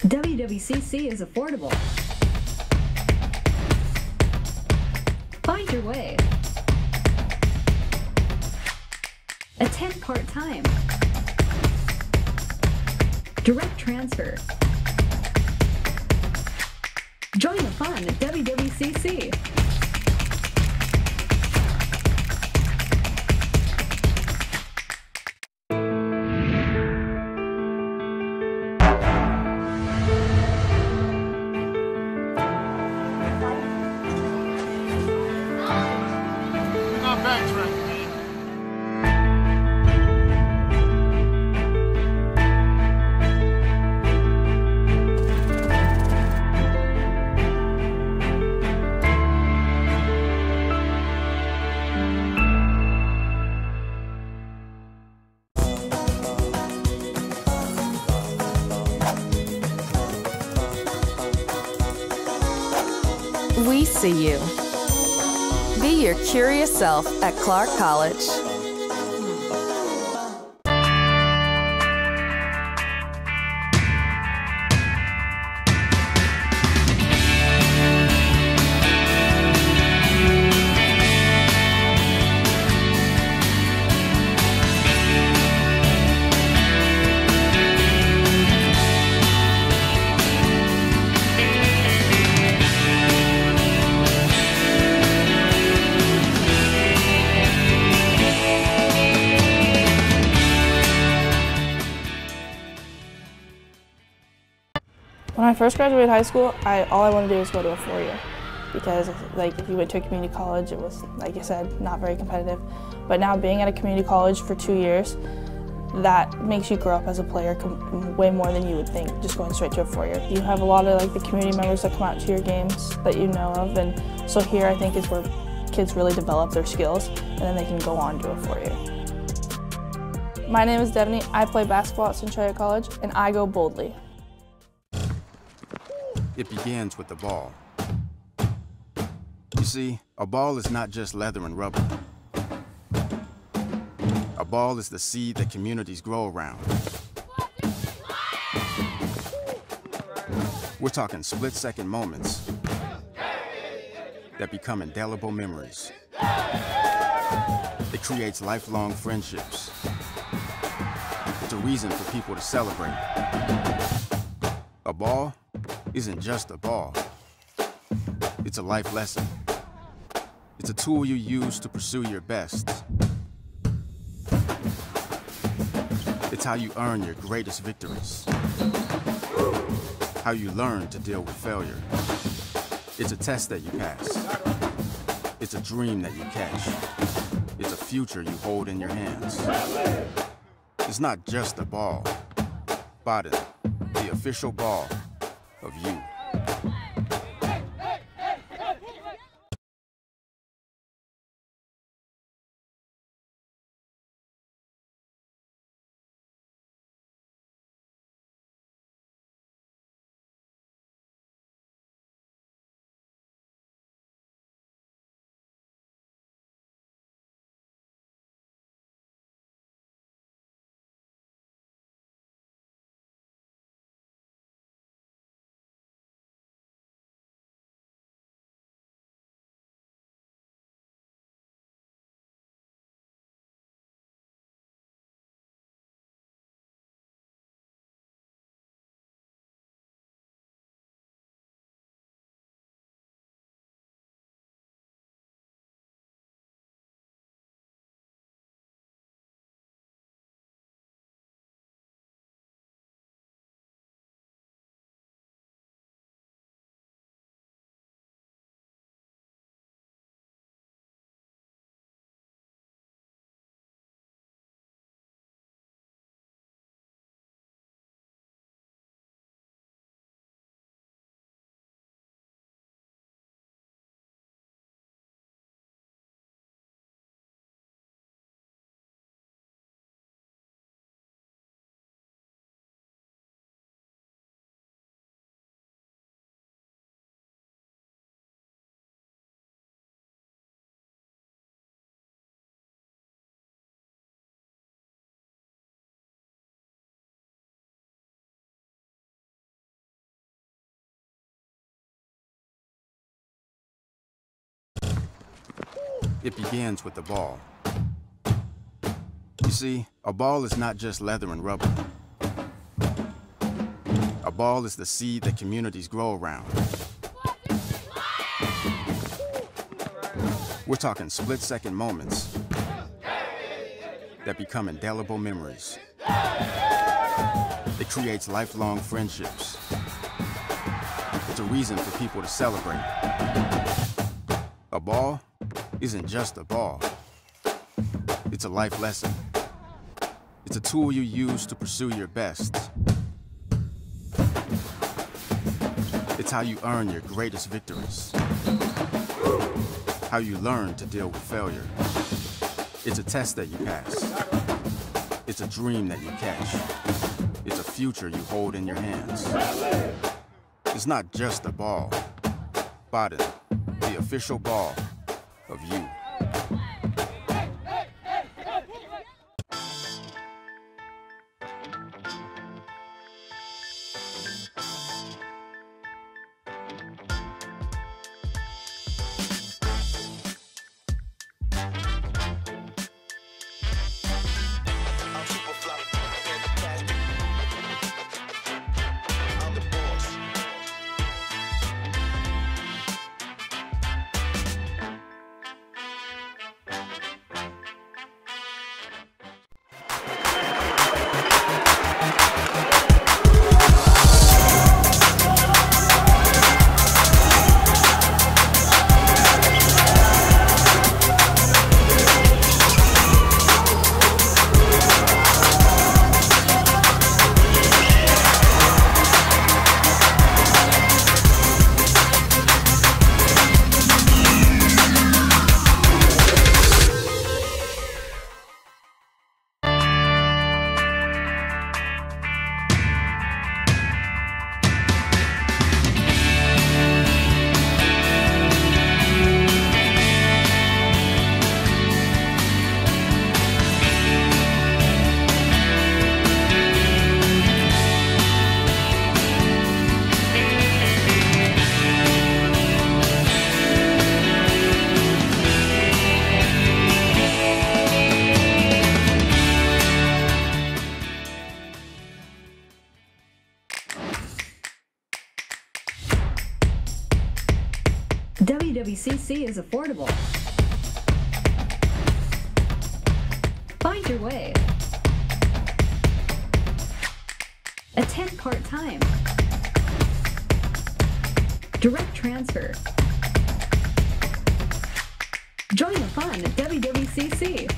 WWCC is affordable. Find your way. Attend part-time. Direct transfer. Join the fun at WWCC. We see you. Be your curious self at Clark College. When I first graduated high school, all I wanted to do was go to a 4-year because if you went to a community college, it was, like you said, not very competitive. But now being at a community college for 2 years, that makes you grow up as a player way more than you would think just going straight to a 4-year. You have a lot of the community members that come out to your games that you know of, and so here I think is where kids really develop their skills and then they can go on to a 4-year. My name is Devney. I play basketball at Centralia College and I go boldly. It begins with the ball. You see, a ball is not just leather and rubber. A ball is the seed that communities grow around. We're talking split-second moments that become indelible memories. It creates lifelong friendships. It's a reason for people to celebrate. A ball isn't just a ball. It's a life lesson. It's a tool you use to pursue your best. It's how you earn your greatest victories. How you learn to deal with failure. It's a test that you pass. It's a dream that you catch. It's a future you hold in your hands. It's not just a ball. spotted the official ball of you. It begins with the ball. You see, a ball is not just leather and rubber. A ball is the seed that communities grow around. We're talking split-second moments that become indelible memories. It creates lifelong friendships. It's a reason for people to celebrate. A ball isn't just a ball. It's a life lesson. It's a tool you use to pursue your best. It's how you earn your greatest victories. How you learn to deal with failure. It's a test that you pass. It's a dream that you catch. It's a future you hold in your hands. It's not just a ball. Spotted the official ball of you. WWCC is affordable. Find your way. Attend part-time. Direct transfer. Join the fun at WWCC.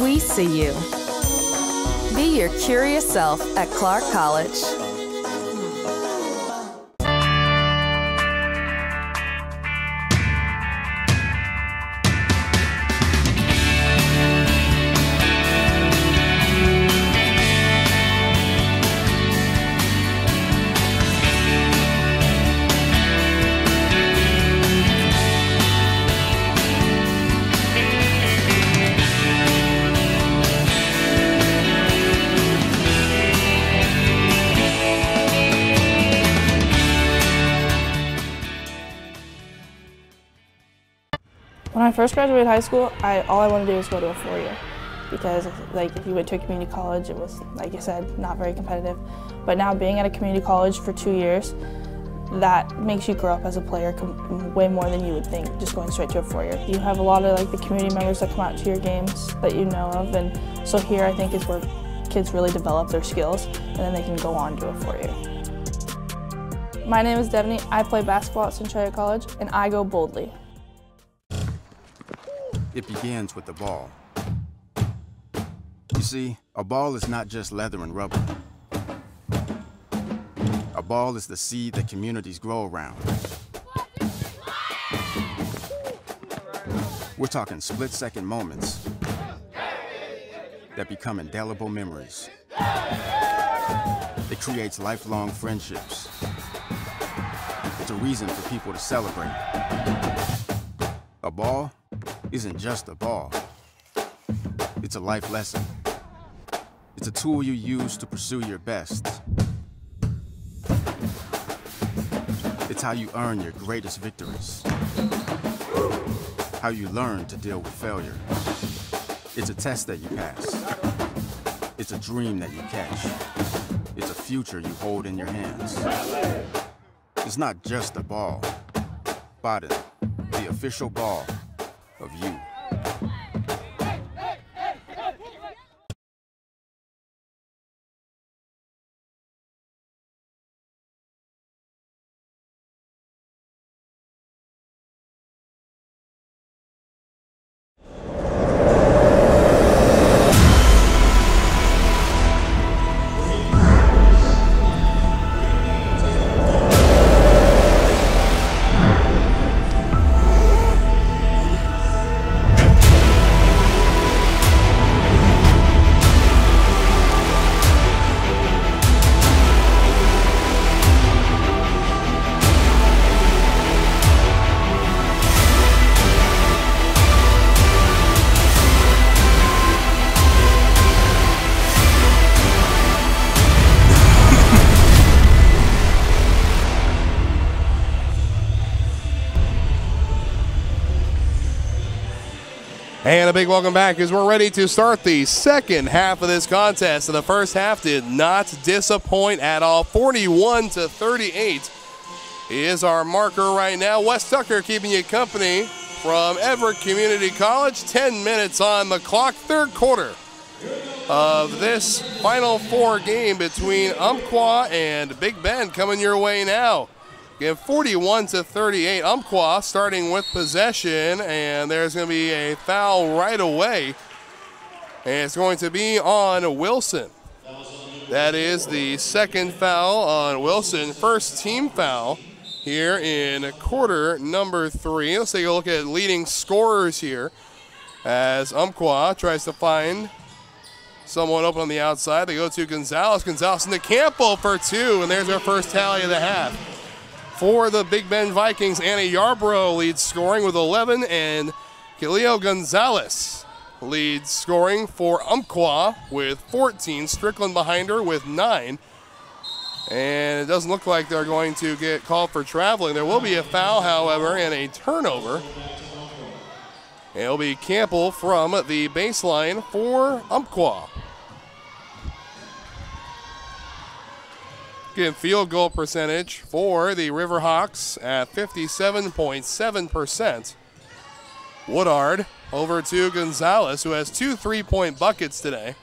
We see you. Be your curious self at Clark College. When I first graduated high school, all I wanted to do was go to a four-year because if you went to a community college, it was, like I said, not very competitive. But now being at a community college for 2 years, that makes you grow up as a player way more than you would think just going straight to a four-year. You have a lot of the community members that come out to your games that you know of, and so here I think is where kids really develop their skills and then they can go on to a four-year. My name is Devaney. I play basketball at Centralia College and I go boldly. It begins with the ball. You see, a ball is not just leather and rubber. A ball is the seed that communities grow around. We're talking split-second moments that become indelible memories. It creates lifelong friendships. It's a reason for people to celebrate. A ball isn't just a ball. It's a life lesson. It's a tool you use to pursue your best. It's how you earn your greatest victories. How you learn to deal with failure. It's a test that you pass. It's a dream that you catch. It's a future you hold in your hands. It's not just a ball. Biden, the official ball of you. And a big welcome back as we're ready to start the second half of this contest. And the first half did not disappoint at all. 41-38 is our marker right now. Wes Tucker keeping you company from Everett Community College. 10 minutes on the clock, third quarter of this Final Four game between Umpqua and Big Bend coming your way now. Again, 41-38. Umpqua starting with possession, and there's going to be a foul right away. And it's going to be on Wilson. That is the second foul on Wilson. First team foul here in quarter number 3. Let's take a look at leading scorers here as Umpqua tries to find someone open on the outside. They go to Gonzalez. Gonzalez into Campbell for 2, and there's our first tally of the half. For the Big Bend Vikings, Anna Yarbrough leads scoring with 11, and Khalil Gonzalez leads scoring for Umpqua with 14. Strickland behind her with 9. And it doesn't look like they're going to get called for traveling. There will be a foul, however, and a turnover. And it'll be Campbell from the baseline for Umpqua. Again, field goal percentage for the Riverhawks at 57.7%. Woodard over to Gonzalez, who has 2 3-point buckets today.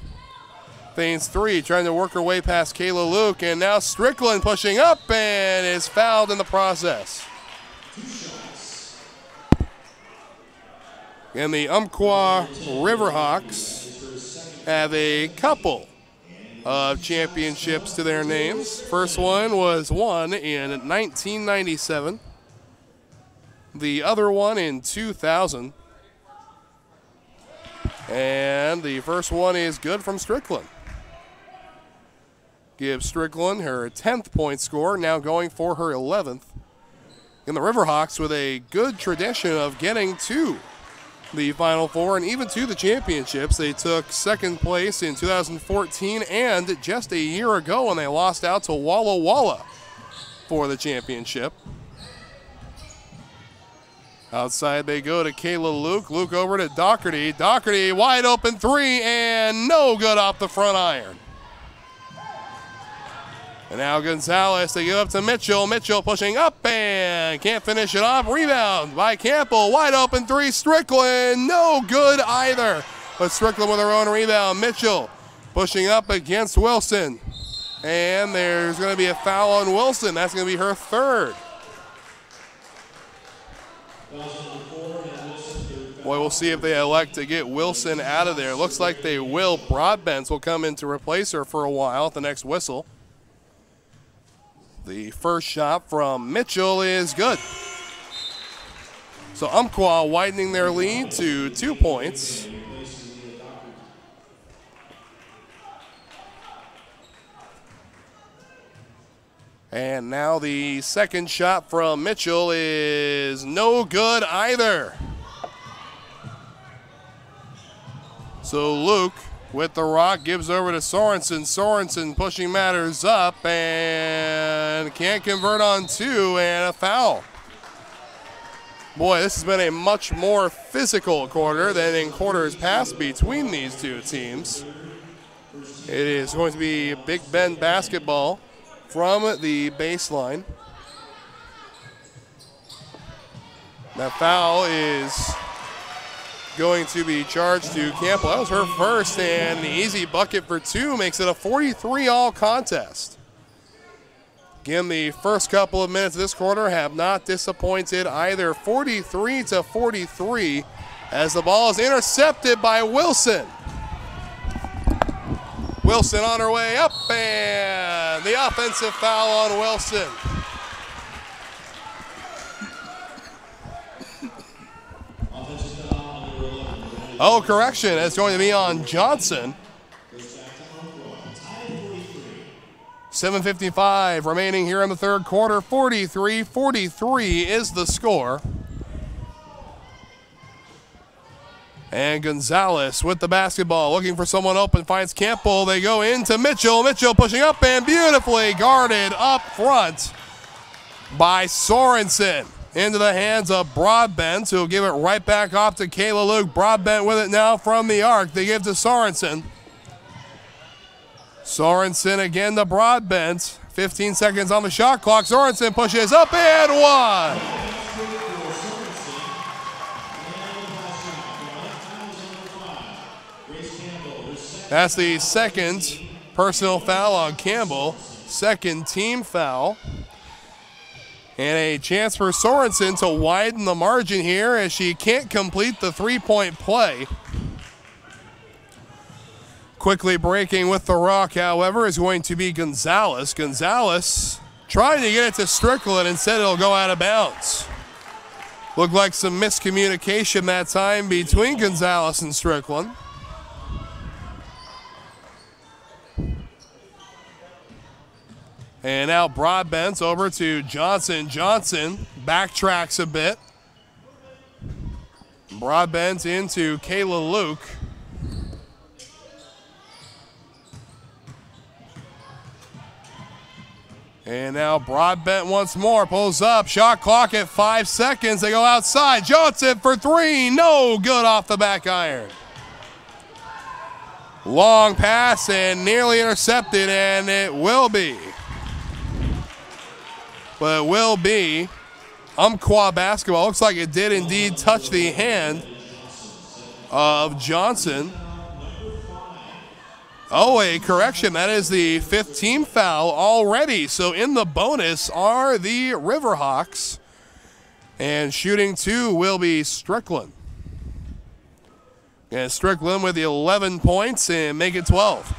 Feigns 3, trying to work her way past Kayla Luke, and now Strickland pushing up and is fouled in the process. And the Umpqua Riverhawks have a couple of championships to their names. First one was won in 1997. The other one in 2000. And the first one is good from Strickland. Gives Strickland her 10th point score, now going for her 11th. And the Riverhawks with a good tradition of getting to the Final Four and even to the championships. They took second place in 2014 and just a year ago when they lost out to Walla Walla for the championship. Outside they go to Kayla Luke. Luke over to Doherty. Doherty wide open three and no good off the front iron. And now Gonzalez, they give up to Mitchell. Mitchell pushing up and can't finish it off. Rebound by Campbell. Wide open three. Strickland, no good either. But Strickland with her own rebound. Mitchell pushing up against Wilson. And there's going to be a foul on Wilson. That's going to be her third. Boy, we'll see if they elect to get Wilson out of there. Looks like they will. Broadbent will come in to replace her for a while at the next whistle. The first shot from Mitchell is good. So Umpqua widening their lead to 2 points. And now the second shot from Mitchell is no good either. So Luke with the rock gives over to Sorensen. Sorensen pushing matters up and can't convert on two and a foul. Boy, this has been a much more physical quarter than in quarters past between these two teams. It is going to be Big Bend basketball from the baseline. That foul is going to be charged to Campbell. That was her first, and the easy bucket for two makes it a 43-all contest. Again, the first couple of minutes of this quarter have not disappointed either. 43-43 as the ball is intercepted by Wilson. Wilson on her way up, and the offensive foul on Wilson. Oh, correction, it's going to be on Johnson. 7:55 remaining here in the third quarter. 43-43 is the score. And Gonzalez with the basketball, looking for someone open, finds Campbell. They go into Mitchell. Mitchell pushing up and beautifully guarded up front by Sorensen. Into the hands of Broadbent, who will give it right back off to Kayla Luke. Broadbent with it now from the arc. They give to Sorensen. Sorensen again to Broadbent. 15 seconds on the shot clock. Sorensen pushes up and one. That's the second personal foul on Campbell. Second team foul. And a chance for Sorensen to widen the margin here as she can't complete the three-point play. Quickly breaking with the rock, however, is going to be Gonzalez. Gonzalez trying to get it to Strickland, instead it'll go out of bounds. Looked like some miscommunication that time between Gonzalez and Strickland. And now Broadbent over to Johnson. Johnson backtracks a bit. Broadbent into Kayla Luke. And now Broadbent once more pulls up. Shot clock at 5 seconds. They go outside. Johnson for three. No good off the back iron. Long pass and nearly intercepted, and it will be. But it will be Umpqua basketball. Looks like it did indeed touch the hand of Johnson. Oh, a correction. That is the fifth team foul already. So in the bonus are the Riverhawks. And shooting two will be Strickland. And Strickland with the 11 points and make it 12.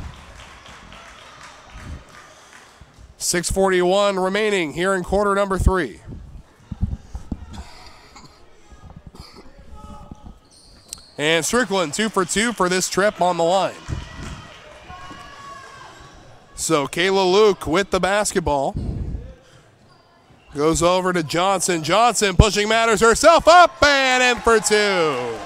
6:41 remaining here in quarter number 3. And Strickland 2 for 2 for this trip on the line. So Kayla Luke with the basketball. Goes over to Johnson. Johnson pushing matters herself up and in for 2.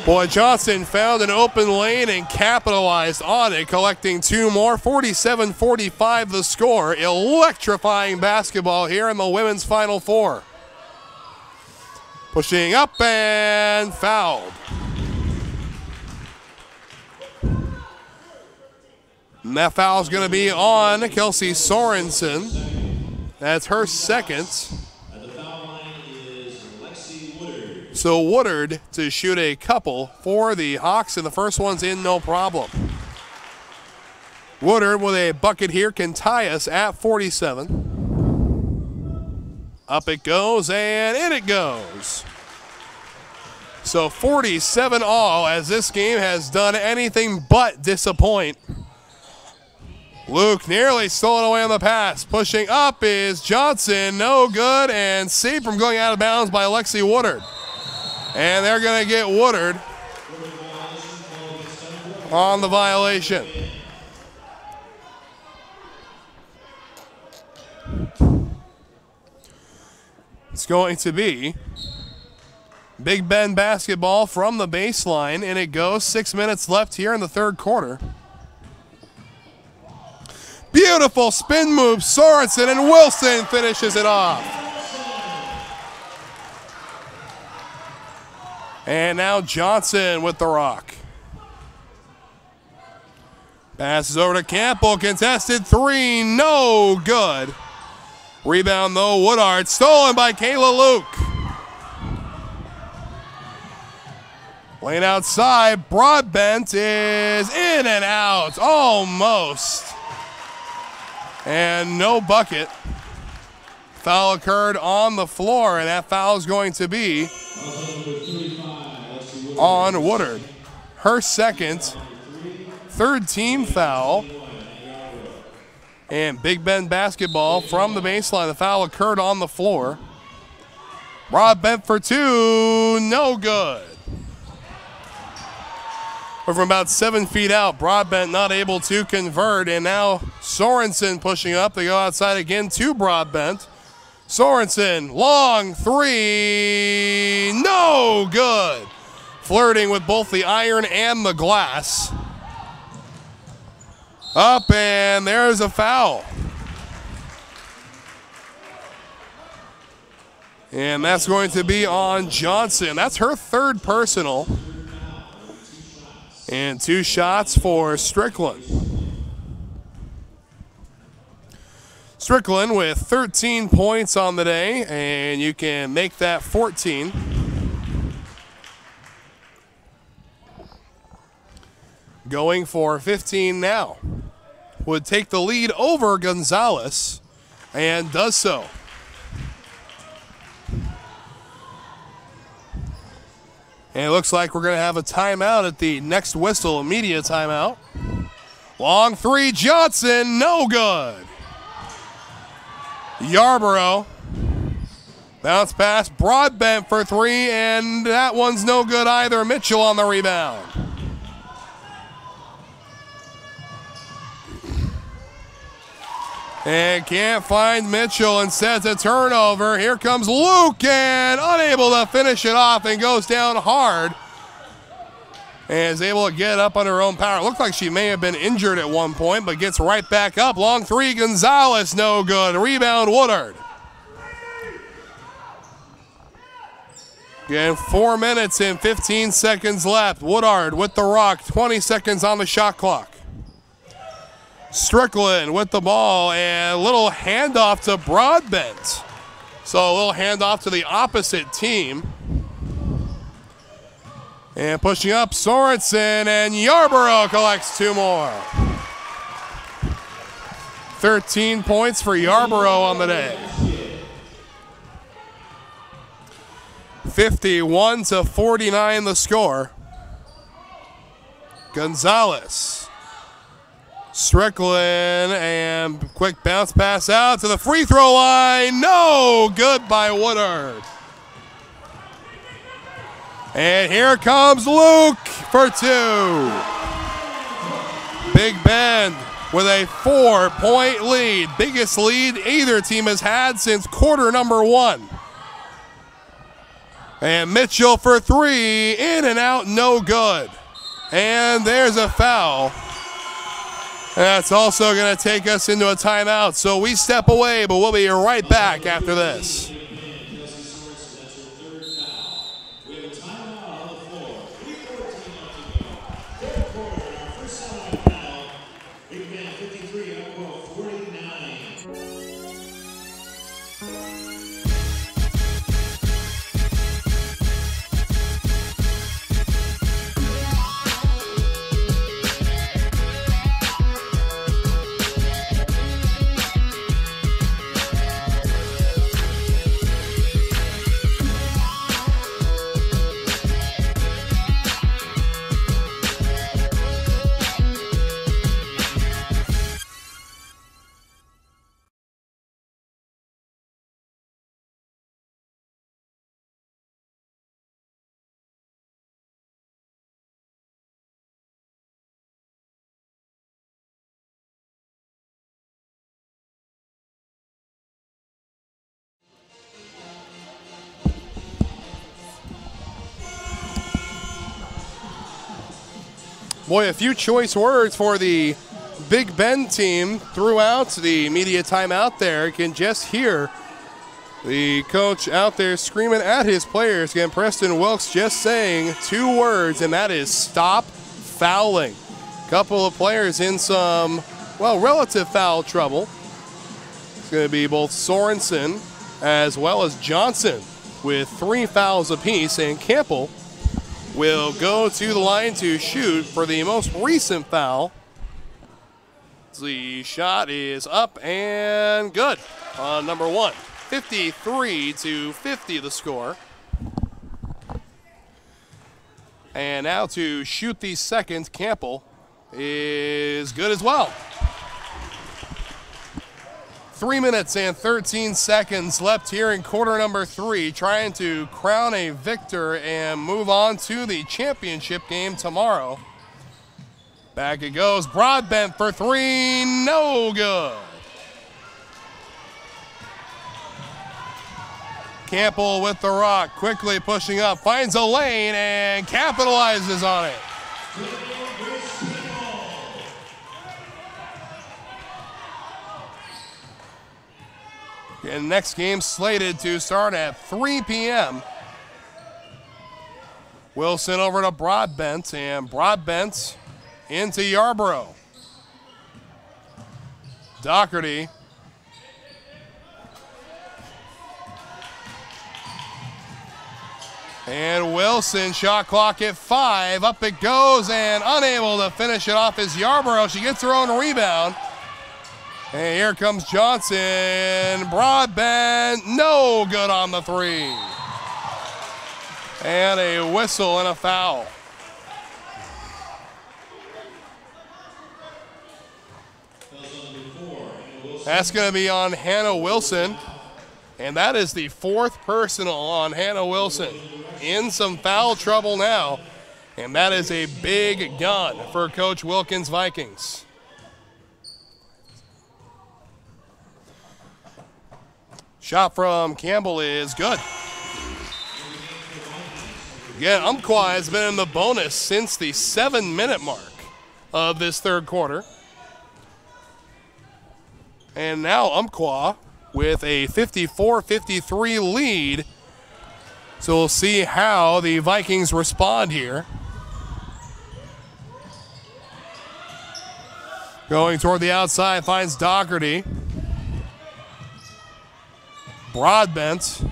Boy, Johnson found an open lane and capitalized on it, collecting 2 more. 47-45 the score. Electrifying basketball here in the women's Final Four. Pushing up and fouled. And that foul is going to be on Kelsey Sorensen. That's her second. So Woodard to shoot a couple for the Hawks, and the first one's in, no problem. Woodard with a bucket here can tie us at 47. Up it goes, and in it goes. So 47 all, as this game has done anything but disappoint. Luke nearly stolen away on the pass. Pushing up is Johnson, no good, and saved from going out of bounds by Lexi Woodard. And they're going to get Woodard on the violation. It's going to be Big Ben basketball from the baseline, and it goes. 6 minutes left here in the third quarter. Beautiful spin move, Sorensen, and Wilson finishes it off. And now Johnson with the rock. Passes over to Campbell, contested 3, no good. Rebound though, Woodard, stolen by Kayla Luke. Lane outside, Broadbent is in and out, almost. And no bucket. Foul occurred on the floor, and that foul is going to be on Woodard. Her second, third team foul. And Big Ben basketball from the baseline. The foul occurred on the floor. Broadbent for 2, no good. From about 7 feet out, Broadbent not able to convert, and now Sorensen pushing up. They go outside again to Broadbent. Sorensen, long 3, no good. Flirting with both the iron and the glass. Up, and there's a foul. And that's going to be on Johnson. That's her third personal. And 2 shots for Strickland. Strickland with 13 points on the day, and you can make that 14. Going for 15 now. Would take the lead over Gonzalez, and does so. And it looks like we're going to have a timeout at the next whistle, a media timeout. Long 3, Johnson, no good. Yarborough, bounce pass, Broadbent for 3, and that one's no good either. Mitchell on the rebound. And can't find Mitchell, and sets a turnover. Here comes Luke, and unable to finish it off, and goes down hard. And is able to get up on her own power. It looked like she may have been injured at one point, but gets right back up. Long 3, Gonzalez, no good. Rebound, Woodard. Again, 4 minutes and 15 seconds left. Woodard with the rock, 20 seconds on the shot clock. Strickland with the ball, and a little handoff to Broadbent. So a little handoff to the opposite team. And pushing up, Sorensen, and Yarborough collects 2 more. 13 points for Yarborough on the day. 51-49 the score. Gonzalez. Strickland, and quick bounce pass out to the free throw line. No good by Woodard. And here comes Luke for 2. Big Bend with a 4-point lead. Biggest lead either team has had since quarter number 1. And Mitchell for 3, in and out, no good. And there's a foul. That's also going to take us into a timeout. So we step away, but we'll be right back after this. Boy, a few choice words for the Big Bend team throughout the media timeout there. You can just hear the coach out there screaming at his players. Again, Preston Wilkes just saying 2 words, and that is stop fouling. A couple of players in some, well, relative foul trouble. It's going to be both Sorensen as well as Johnson with 3 fouls apiece, and Campbell will go to the line to shoot for the most recent foul. The shot is up and good on number 1. 53-50 the score. And now to shoot the second, Campbell is good as well. 3 minutes and 13 seconds left here in quarter number 3, trying to crown a victor and move on to the championship game tomorrow. Back it goes, Broadbent for 3, no good. Campbell with the rock, quickly pushing up, finds a lane and capitalizes on it. And next game slated to start at 3 p.m. Wilson over to Broadbent, and Broadbent into Yarborough. Doherty. And Wilson, shot clock at 5. Up it goes, and unable to finish it off is Yarborough. She gets her own rebound. And here comes Johnson. Broadbent, no good on the 3. And a whistle and a foul. That's going to be on Hannah Wilson. And that is the 4th personal on Hannah Wilson. In some foul trouble now. And that is a big gun for Coach Wilkins' Vikings. Shot from Campbell is good. Again, Umpqua has been in the bonus since the 7-minute mark of this 3rd quarter. And now Umpqua with a 54-53 lead. So we'll see how the Vikings respond here. Going toward the outside, finds Doherty. Broadbent.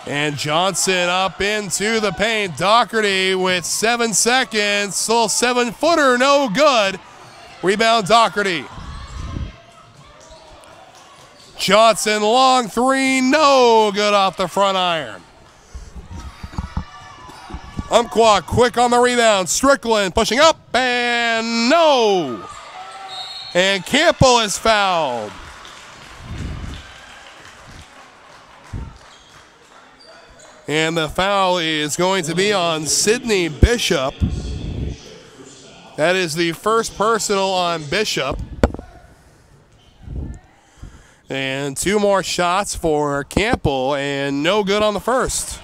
And Johnson up into the paint. Doherty with 7 seconds. Little 7-footer, no good. Rebound Doherty. Johnson, long 3, no good off the front iron. Umpqua quick on the rebound. Strickland pushing up and no. And Campbell is fouled. And the foul is going to be on Sydney Bishop. That is the first personal on Bishop. And 2 more shots for Campbell, and no good on the first.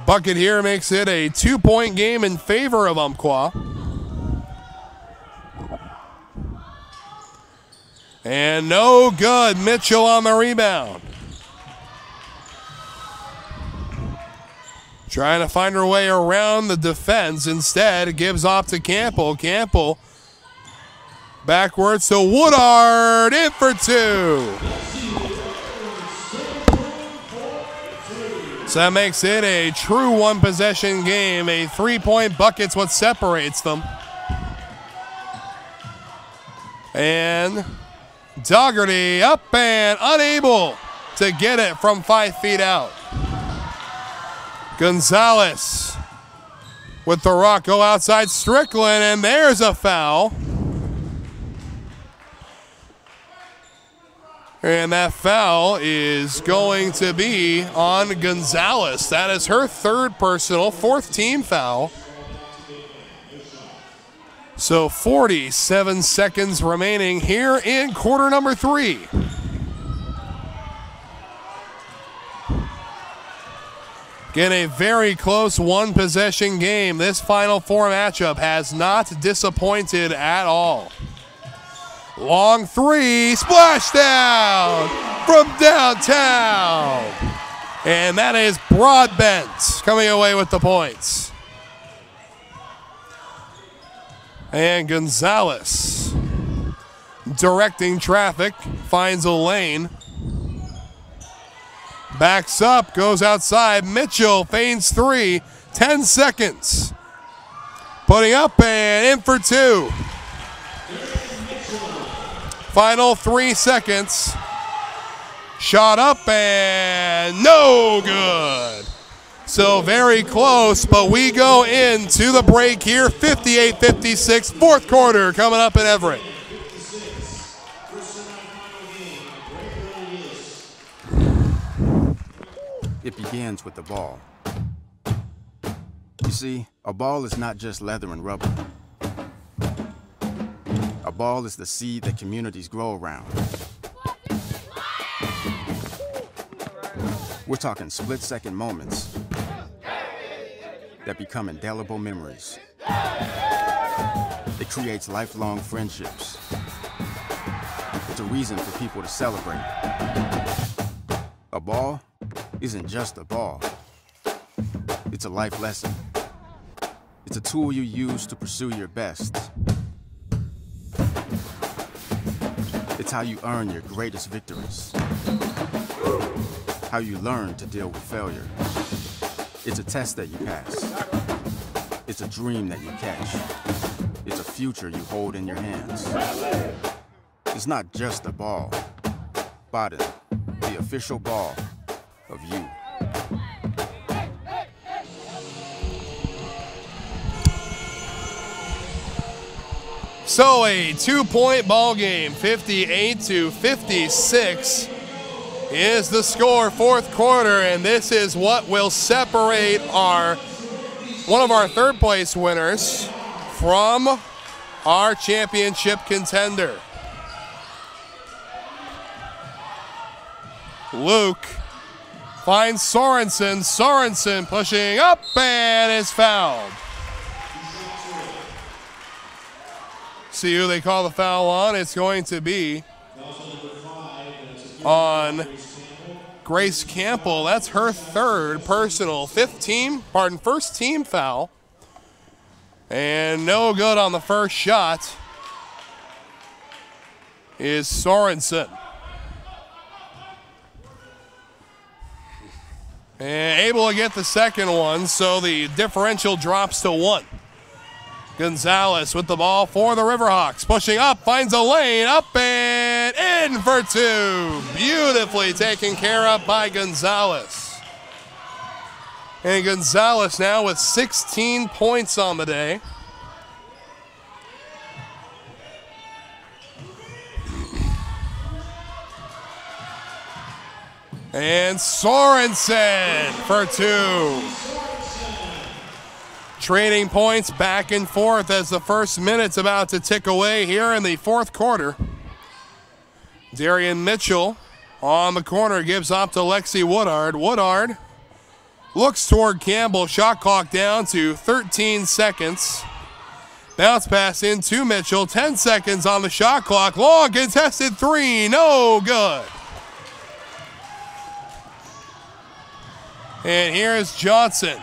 Bucket here makes it a 2-point game in favor of Umpqua. And no good. Mitchell on the rebound. Trying to find her way around the defense. Instead, it gives off to Campbell. Campbell backwards to Woodard. In for 2. So that makes it a true 1-possession game. A 3-point bucket's what separates them. And Dougherty up and unable to get it from 5 feet out. Gonzalez with the rock, go outside Strickland, and there's a foul. And that foul is going to be on Gonzalez. That is her 3rd personal, 4th team foul. So 47 seconds remaining here in quarter number 3. Again, a very close 1-possession game. This Final Four matchup has not disappointed at all. Long 3, splash down from downtown. And that is Broadbent coming away with the points. And Gonzalez directing traffic, finds a lane. Backs up, goes outside. Mitchell feigns 3, 10 seconds. Putting up and in for 2. Final 3 seconds. Shot up and no good. So very close, but we go into the break here. 58-56, 4th quarter coming up in Everett. It begins with the ball. You see, a ball is not just leather and rubber. A ball is the seed that communities grow around. We're talking split-second moments that become indelible memories. It creates lifelong friendships. It's a reason for people to celebrate. A ball isn't just a ball. It's a life lesson. It's a tool you use to pursue your best. It's how you earn your greatest victories. How you learn to deal with failure. It's a test that you pass. It's a dream that you catch. It's a future you hold in your hands. It's not just a ball. Bottom, the official ball of you. So a 2-point ball game, 58-56 is the score, 4th quarter, and this is what will separate one of our 3rd place winners from our championship contender. Luke finds Sorensen. Sorensen pushing up and is fouled. See who they call the foul on. It's going to be on Grace Campbell. That's her 3rd personal, first team foul. And no good on the first shot is Sorensen. And able to get the second one, so the differential drops to 1. Gonzalez with the ball for the Riverhawks. Pushing up, finds a lane, up and in for two. Beautifully taken care of by Gonzalez. And Gonzalez now with 16 points on the day. And Sorensen for two. Trading points back and forth as the first minute's about to tick away here in the fourth quarter. Darian Mitchell on the corner gives off to Lexi Woodard. Woodard looks toward Campbell. Shot clock down to 13 seconds. Bounce pass in to Mitchell. 10 seconds on the shot clock. Long contested three. No good. And here's Johnson.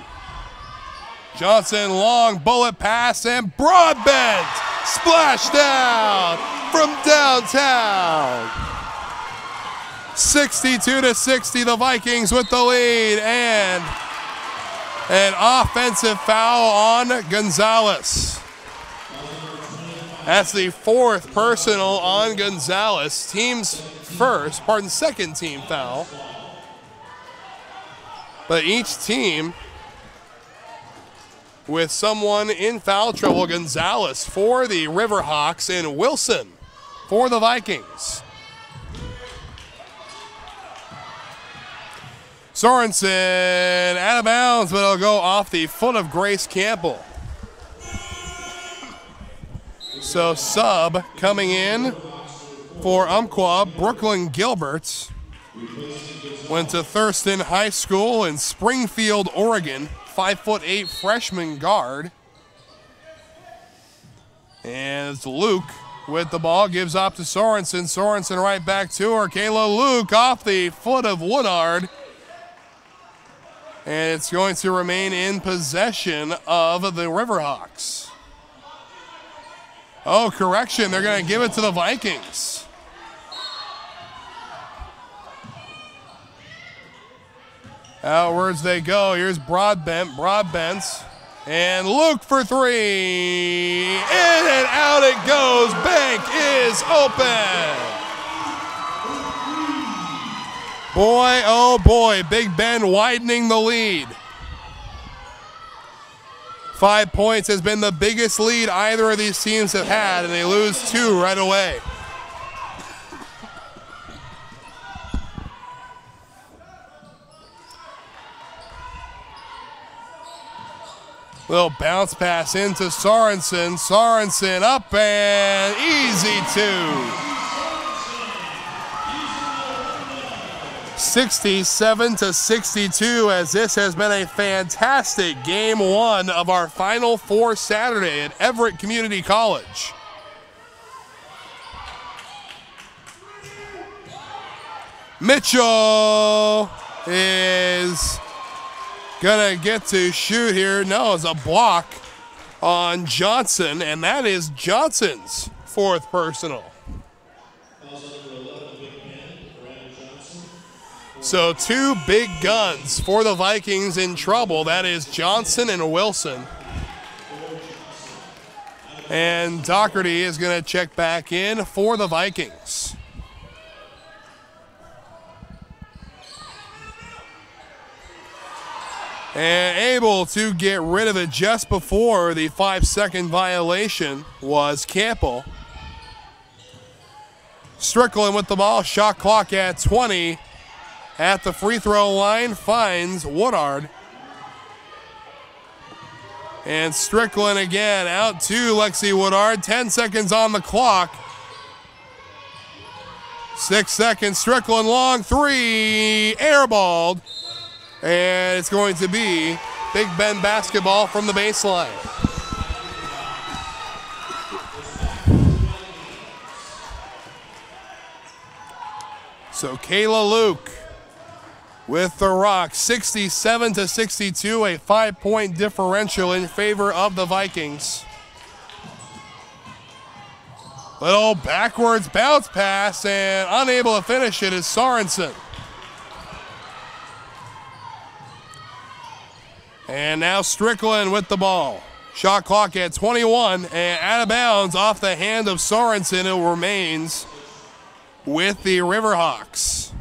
Johnson, long bullet pass and broadbent. Splash down from downtown. 62-60, the Vikings with the lead, and an offensive foul on Gonzalez. That's the fourth personal on Gonzalez. Second team foul. But each team with someone in foul trouble. Gonzalez for the Riverhawks and Wilson for the Vikings. Sorensen out of bounds, but it'll go off the foot of Grace Campbell. So sub coming in for Umpqua, Brooklyn Gilbert. Went to Thurston High School in Springfield, Oregon. 5'8" freshman guard. And it's Luke with the ball, gives up to Sorensen. Sorensen right back to her. Kayla Luke off the foot of Woodard. And it's going to remain in possession of the Riverhawks. Oh, correction, they're going to give it to the Vikings. Outwards they go. Here's Broadbent, and Luke for three. In and out it goes. Bank is open. Boy, oh boy, Big Ben widening the lead. 5 points has been the biggest lead either of these teams have had, and they lose two right away. Little bounce pass into Sorensen. Sorensen up and easy two. 67-62, as this has been a fantastic game one of our Final Four Saturday at Everett Community College. Mitchell is gonna get to shoot here. No, it's a block on Johnson, and that is Johnson's fourth personal. So two big guns for the Vikings in trouble. That is Johnson and Wilson. And Doherty is gonna check back in for the Vikings. And able to get rid of it just before the 5-second violation was Campbell. Strickland with the ball, shot clock at 20. At the free throw line, finds Woodard. And Strickland again out to Lexi Woodard. 10 seconds on the clock. 6 seconds, Strickland long three, airballed. And it's going to be Big Ben basketball from the baseline. So Kayla Luke with the rock, 67-62, a 5-point differential in favor of the Vikings. Little backwards bounce pass, and unable to finish it is Sorensen. And now Strickland with the ball. Shot clock at 21, and out of bounds off the hand of Sorensen. It remains with the Riverhawks.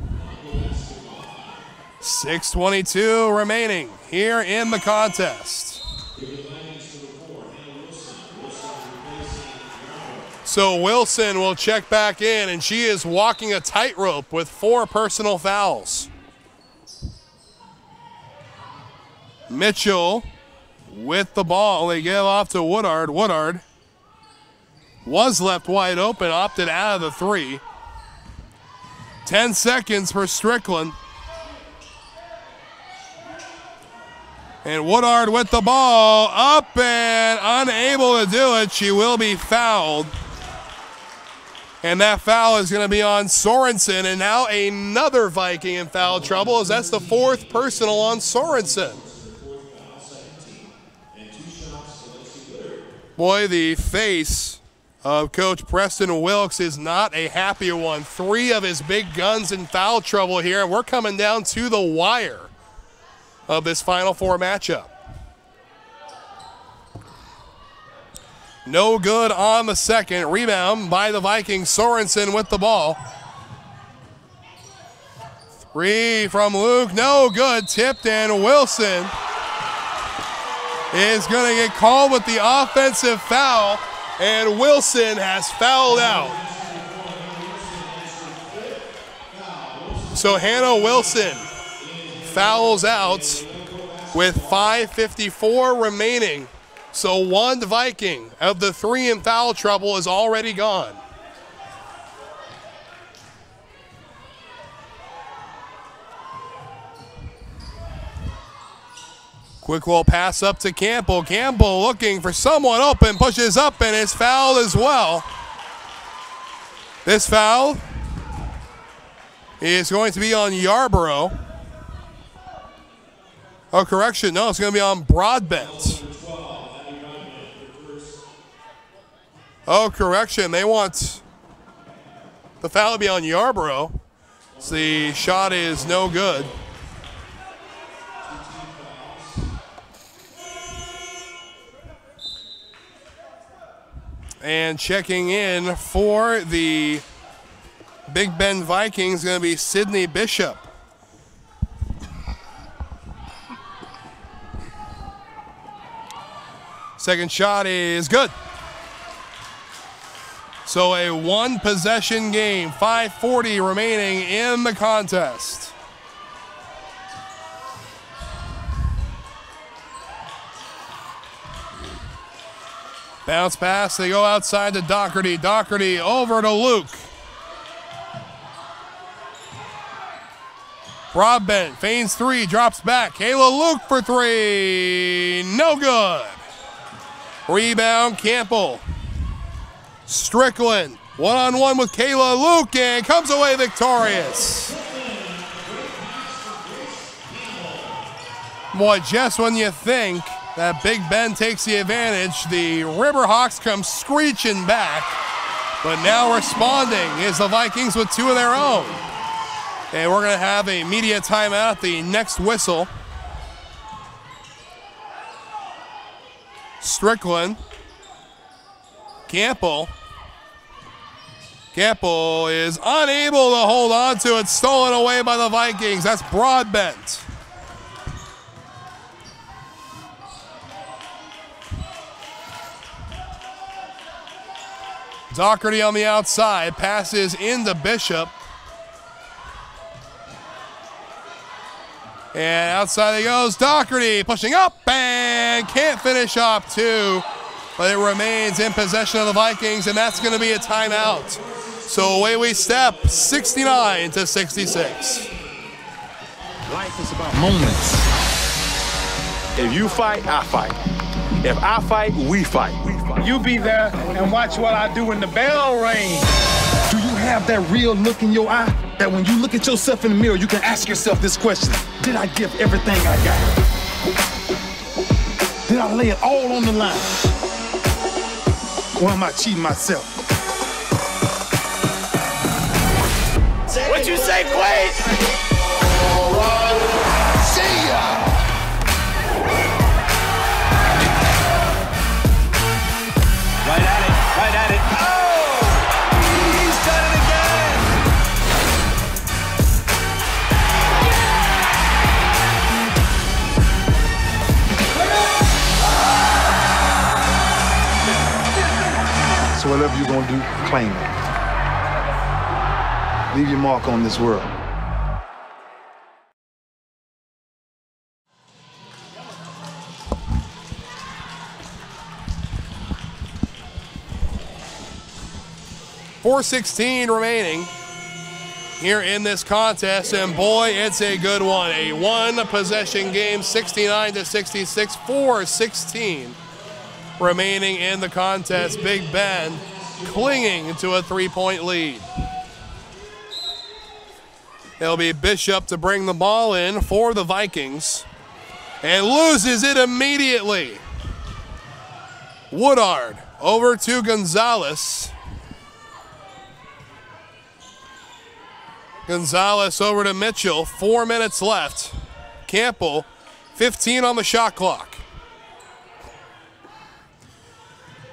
6:22 remaining here in the contest. So Wilson will check back in, and she is walking a tightrope with 4 personal fouls. Mitchell with the ball. They give off to Woodard. Woodard was left wide open, opted out of the 3. 10 seconds for Strickland. And Woodard with the ball, up and unable to do it. She will be fouled. And that foul is going to be on Sorensen. And now another Viking in foul trouble, as that's the 4th personal on Sorensen. Boy, the face of Coach Preston Wilkes is not a happy one. 3 of his big guns in foul trouble here, and we're coming down to the wire of this Final Four matchup. No good on the second. Rebound by the Vikings. Sorensen with the ball. 3 from Luke, no good. Tipped, and Wilson is going to get called with the offensive foul, and Wilson has fouled out. So Hannah Wilson fouls out with 5:54 remaining. So 1 Viking of the 3 in foul trouble is already gone. Quick little pass up to Campbell. Campbell looking for someone open, pushes up and is fouled as well. This foul is going to be on Yarborough. Oh, correction, no, it's going to be on Broadbent. Oh, correction, they want the foul to be on Yarborough. So the shot is no good. And checking in for the Big Bend Vikings is going to be Sydney Bishop. Second shot is good. So a 1-possession game, 5:40 remaining in the contest. Bounce pass, they go outside to Doherty. Doherty over to Luke. Broadbent feigns 3, drops back. Kayla Luke for 3, no good. Rebound, Campbell. Strickland, one-on-one with Kayla Luke, and comes away victorious. Boy, just when you think that Big Bend takes the advantage, the Riverhawks come screeching back, but now responding is the Vikings with 2 of their own. And we're gonna have a media timeout at the next whistle. Strickland, Campbell. Campbell is unable to hold on to it, stolen away by the Vikings. That's Broadbent. Doherty on the outside, passes into Bishop. And outside he goes, Doherty pushing up and can't finish off 2, but it remains in possession of the Vikings, and that's going to be a timeout. So away we step, 69-66. Life is about moments. If you fight, I fight. If I fight, we fight. You be there and watch what I do when the bell rings. Do you have that real look in your eye that when you look at yourself in the mirror, you can ask yourself this question: did I give everything I got? Did I lay it all on the line? Or am I cheating myself? What you say, Quade? See ya! Right at it, right at it. Oh! He's done it again! whatever you're going to do, claim it. Leave your mark on this world. .416 remaining here in this contest, and boy, it's a good one. A one-possession game, 69-66, 4:16 remaining in the contest. Big Ben clinging to a three-point lead. It'll be Bishop to bring the ball in for the Vikings, and loses it immediately. Woodard over to Gonzalez. Gonzalez over to Mitchell, 4 minutes left. Campbell, 15 on the shot clock.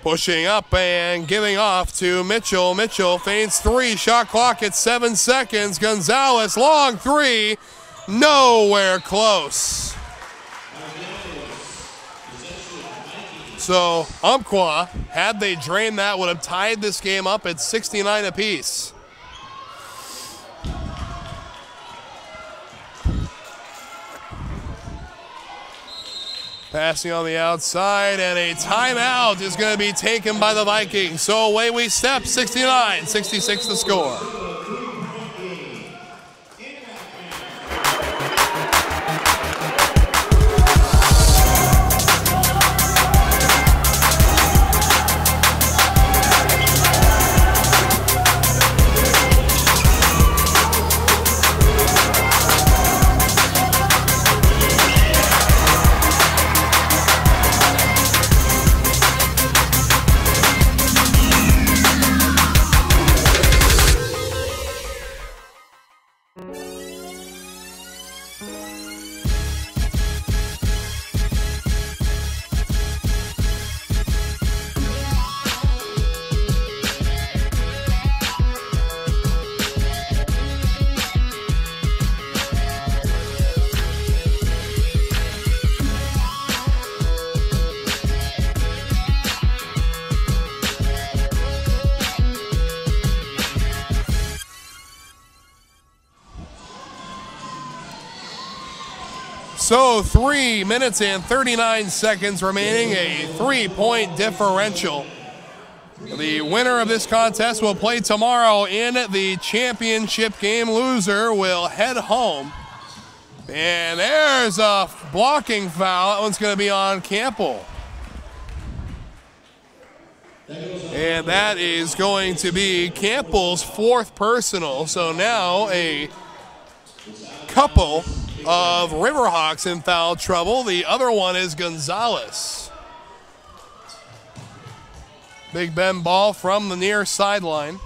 Pushing up and giving off to Mitchell. Mitchell feigns three, shot clock at 7 seconds. Gonzalez, long three, nowhere close. So Umpqua, had they drained that, would have tied this game up at 69 apiece. Passing on the outside, and a timeout is going to be taken by the Vikings. So away we step, 69-66 the score. So 3 minutes and 39 seconds remaining, a 3-point differential. The winner of this contest will play tomorrow in the championship game. Loser will head home. And there's a blocking foul. That one's going to be on Campbell. And that is going to be Campbell's fourth personal. So now a couple of Riverhawks in foul trouble. The other one is Gonzalez. Big Ben ball from the near sideline.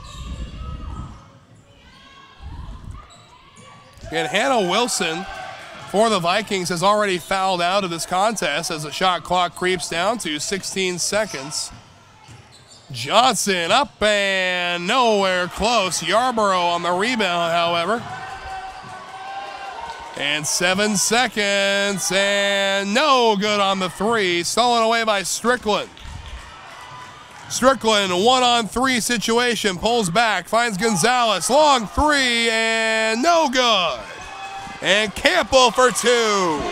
And Hannah Wilson for the Vikings has already fouled out of this contest as the shot clock creeps down to 16 seconds. Johnson up and nowhere close. Yarborough on the rebound, however. And 7 seconds, and no good on the three. Stolen away by Strickland. Strickland, 1-on-3 situation, pulls back, finds Gonzalez. Long three, and no good. And Campbell for two.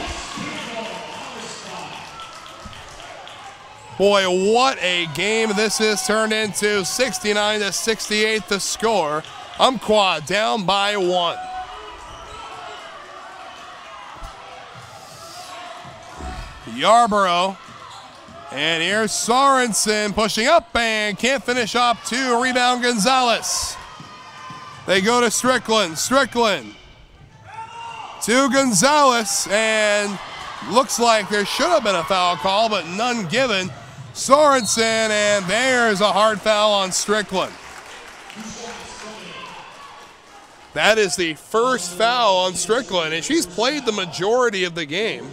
Boy, what a game this is turned into. 69-68 the score. Umpqua down by 1. Yarborough, and here's Sorensen pushing up and can't finish up two. Rebound Gonzalez. They go to Strickland. Strickland to Gonzalez, and looks like there should have been a foul call, but none given. Sorensen, and there's a hard foul on Strickland. That is the first foul on Strickland, and she's played the majority of the game.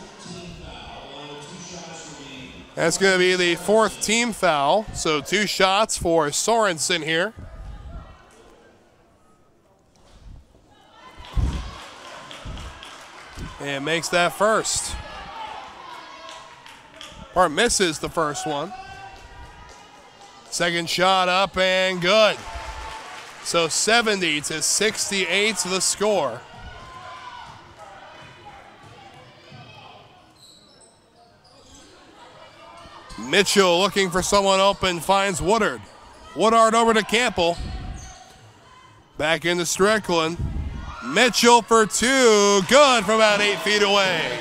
That's going to be the fourth team foul. So 2 shots for Sorensen here. And makes that first. Or misses the first one. Second shot up and good. So 70-68 the score. Mitchell looking for someone open, finds Woodard. Woodard over to Campbell. Back into Strickland. Mitchell for two, good from about 8 feet away.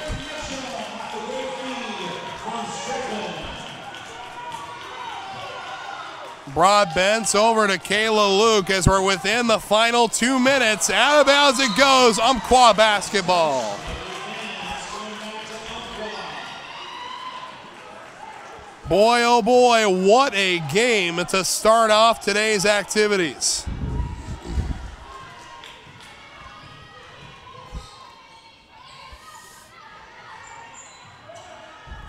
Broadbent's over to Kayla Luke as we're within the final 2 minutes. Out of bounds it goes, Umpqua basketball. Boy, oh boy, what a game to start off today's activities.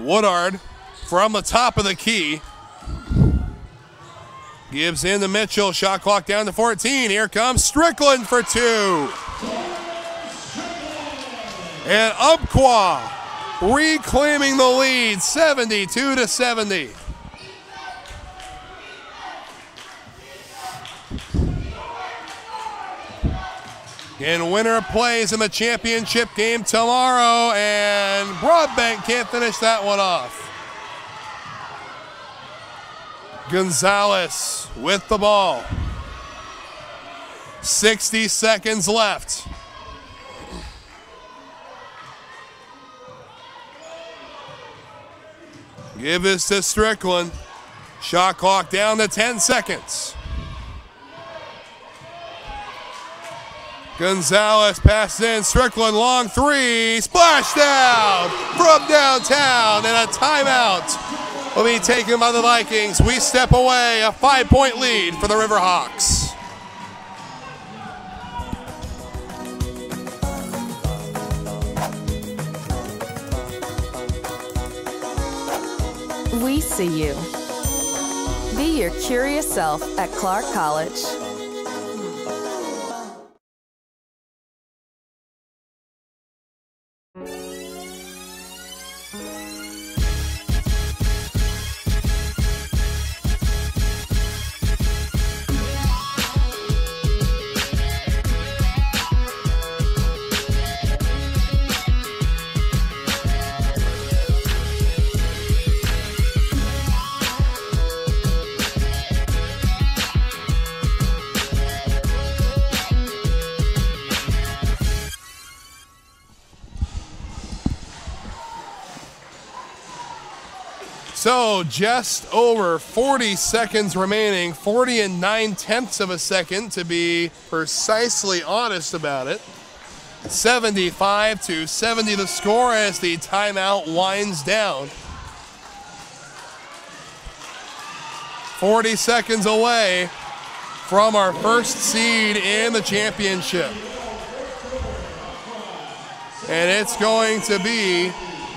Woodard from the top of the key. Gives in to Mitchell, shot clock down to 14. Here comes Strickland for two. And Umpqua reclaiming the lead, 72-70. And winner plays in the championship game tomorrow, and Broadbent can't finish that one off. Gonzalez with the ball. 60 seconds left. Give this to Strickland. Shot clock down to 10 seconds. Gonzalez passes in. Strickland long three. Splash down from downtown, and a timeout will be taken by the Vikings. We step away, a 5-point lead for the Riverhawks. We see you. Be your curious self at Clark College. So just over 40 seconds remaining, 40 9/10 of a second to be precisely honest about it. 75-70 the score as the timeout winds down. 40 seconds away from our first seed in the championship. And it's going to be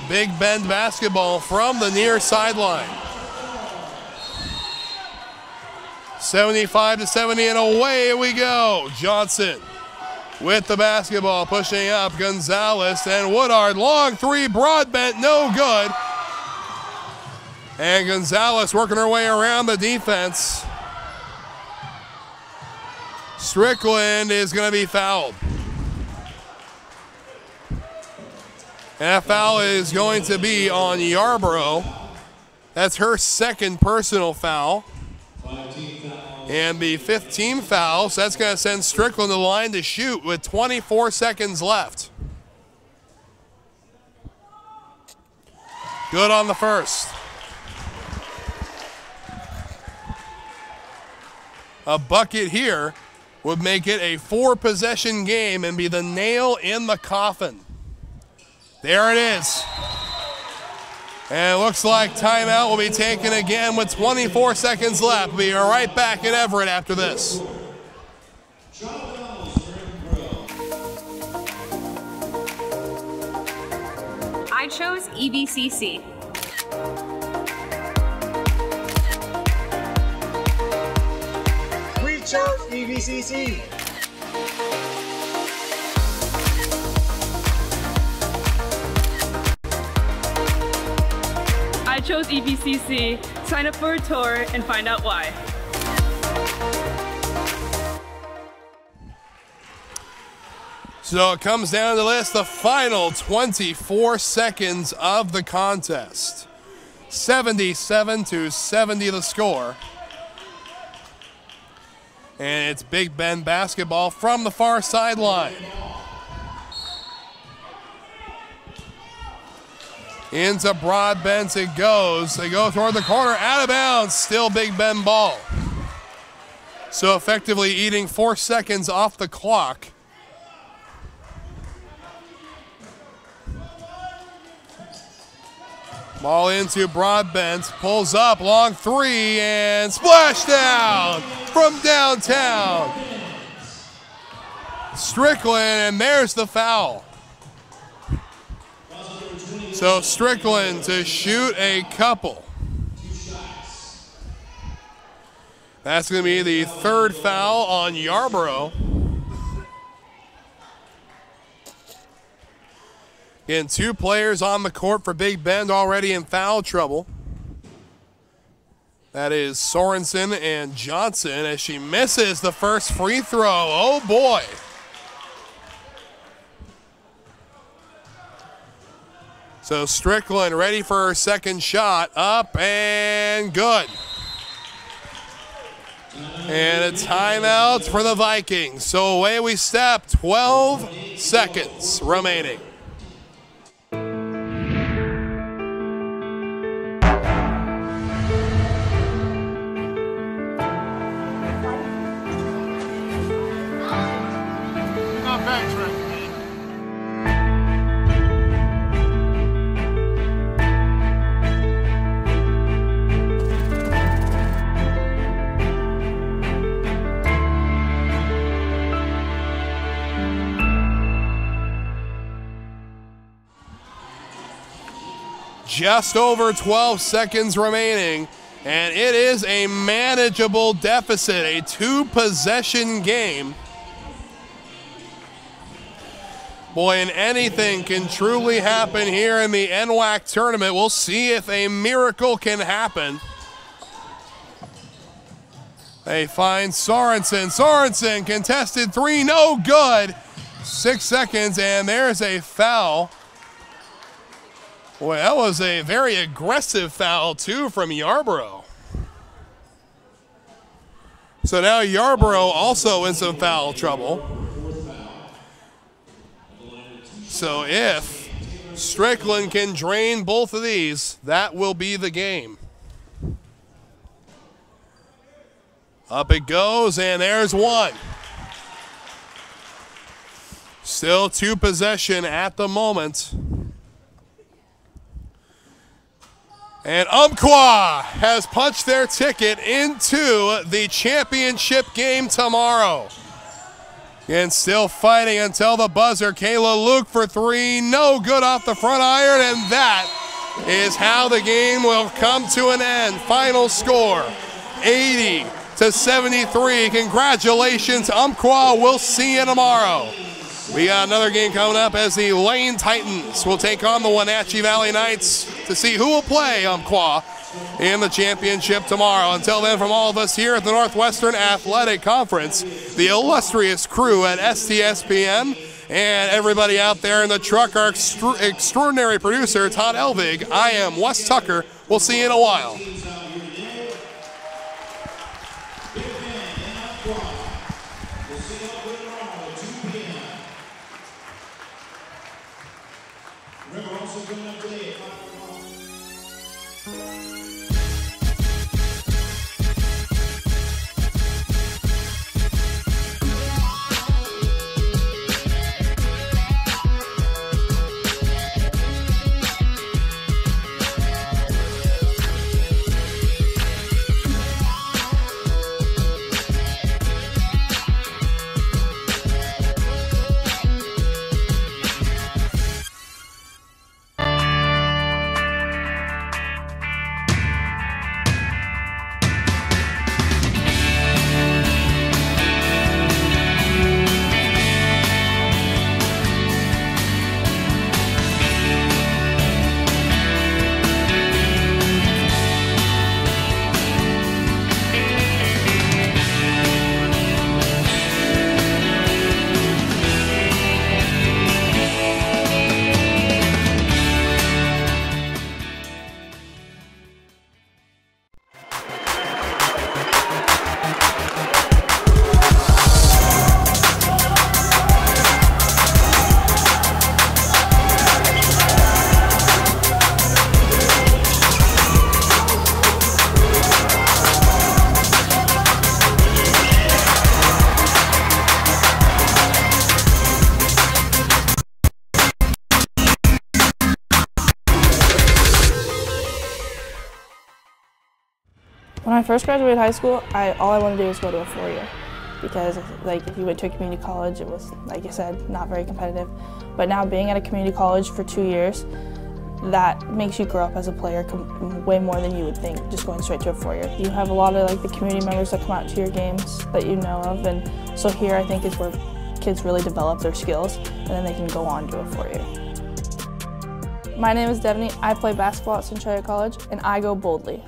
Big Bend basketball from the near sideline. 75-70 and away we go. Johnson with the basketball, pushing up. Gonzalez and Woodard. Long three, Broadbent, no good. And Gonzalez working her way around the defense. Strickland is going to be fouled. And that foul is going to be on Yarborough. That's her second personal foul. And the 5th team foul, so that's going to send Strickland to the line to shoot with 24 seconds left. Good on the first. A bucket here would make it a 4-possession game and be the nail in the coffin. There it is. And it looks like timeout will be taken again with 24 seconds left. We'll be right back in Everett after this. I chose EVCC. We chose EVCC. I chose EVCC Sign up for a tour and find out why. So it comes down to this, the final 24 seconds of the contest. 77-70 the score. And it's Big Bend basketball from the far sideline. Into Broadbent it goes. They go toward the corner, out of bounds, still Big Bend ball. So effectively eating 4 seconds off the clock. Ball into Broadbent, pulls up, long three, and splashdown from downtown. Strickland, and there's the foul. So Strickland to shoot a couple. That's going to be the third foul on Yarborough. Again, 2 players on the court for Big Bend already in foul trouble. That is Sorensen and Johnson as she misses the first free throw. Oh boy. So Strickland ready for her second shot. Up and good. And a timeout for the Vikings. So away we step, 12 seconds remaining. Just over 12 seconds remaining, and it is a manageable deficit, a 2-possession game. Boy, and anything can truly happen here in the NWAC tournament. We'll see if a miracle can happen. They find Sorensen. Sorensen, contested 3, no good. 6 seconds, and there's a foul. Boy, that was a very aggressive foul, too, from Yarborough. So now Yarborough also in some foul trouble. So if Strickland can drain both of these, that will be the game. Up it goes, and there's one. Still 2 possession at the moment. And Umpqua has punched their ticket into the championship game tomorrow. And still fighting until the buzzer. Kayla Luke for 3, no good off the front iron, and that is how the game will come to an end. Final score, 80-73. Congratulations, Umpqua. We'll see you tomorrow. We got another game coming up as the Lane Titans will take on the Wenatchee Valley Knights to see who will play Umpqua in the championship tomorrow. Until then, from all of us here at the Northwestern Athletic Conference, the illustrious crew at STSPN, and everybody out there in the truck, our extraordinary producer, Todd Elvig, I am Wes Tucker. We'll see you in a while. Remember, also coming up today at 5 o'clock. When I first graduated high school, all I wanted to do was go to a four-year because like if you went to a community college, it was, like I said, not very competitive. But now being at a community college for 2 years, that makes you grow up as a player way more than you would think just going straight to a four-year. You have a lot of like the community members that come out to your games that you know of, and so here I think is where kids really develop their skills and then they can go on to a four-year. My name is Devaney. I play basketball at Centralia College and I go boldly.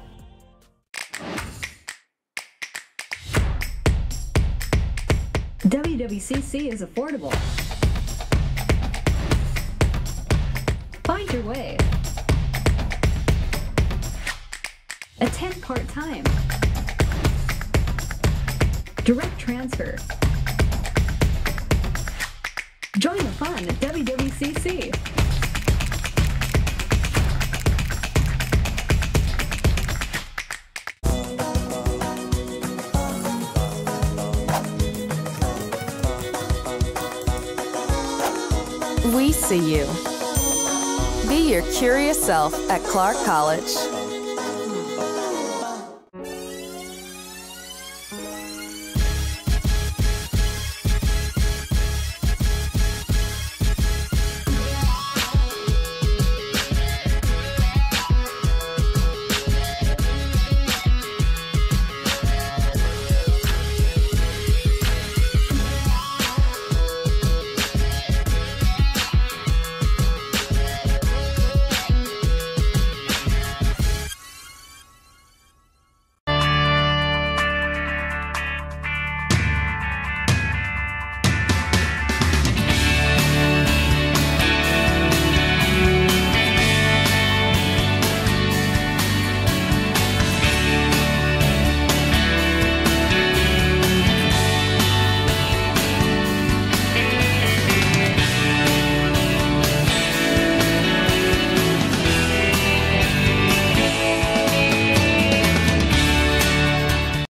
WWCC is affordable. Find your way. Attend part-time. Direct transfer. Join the fun at WWCC. We see you. Be your curious self at Clark College.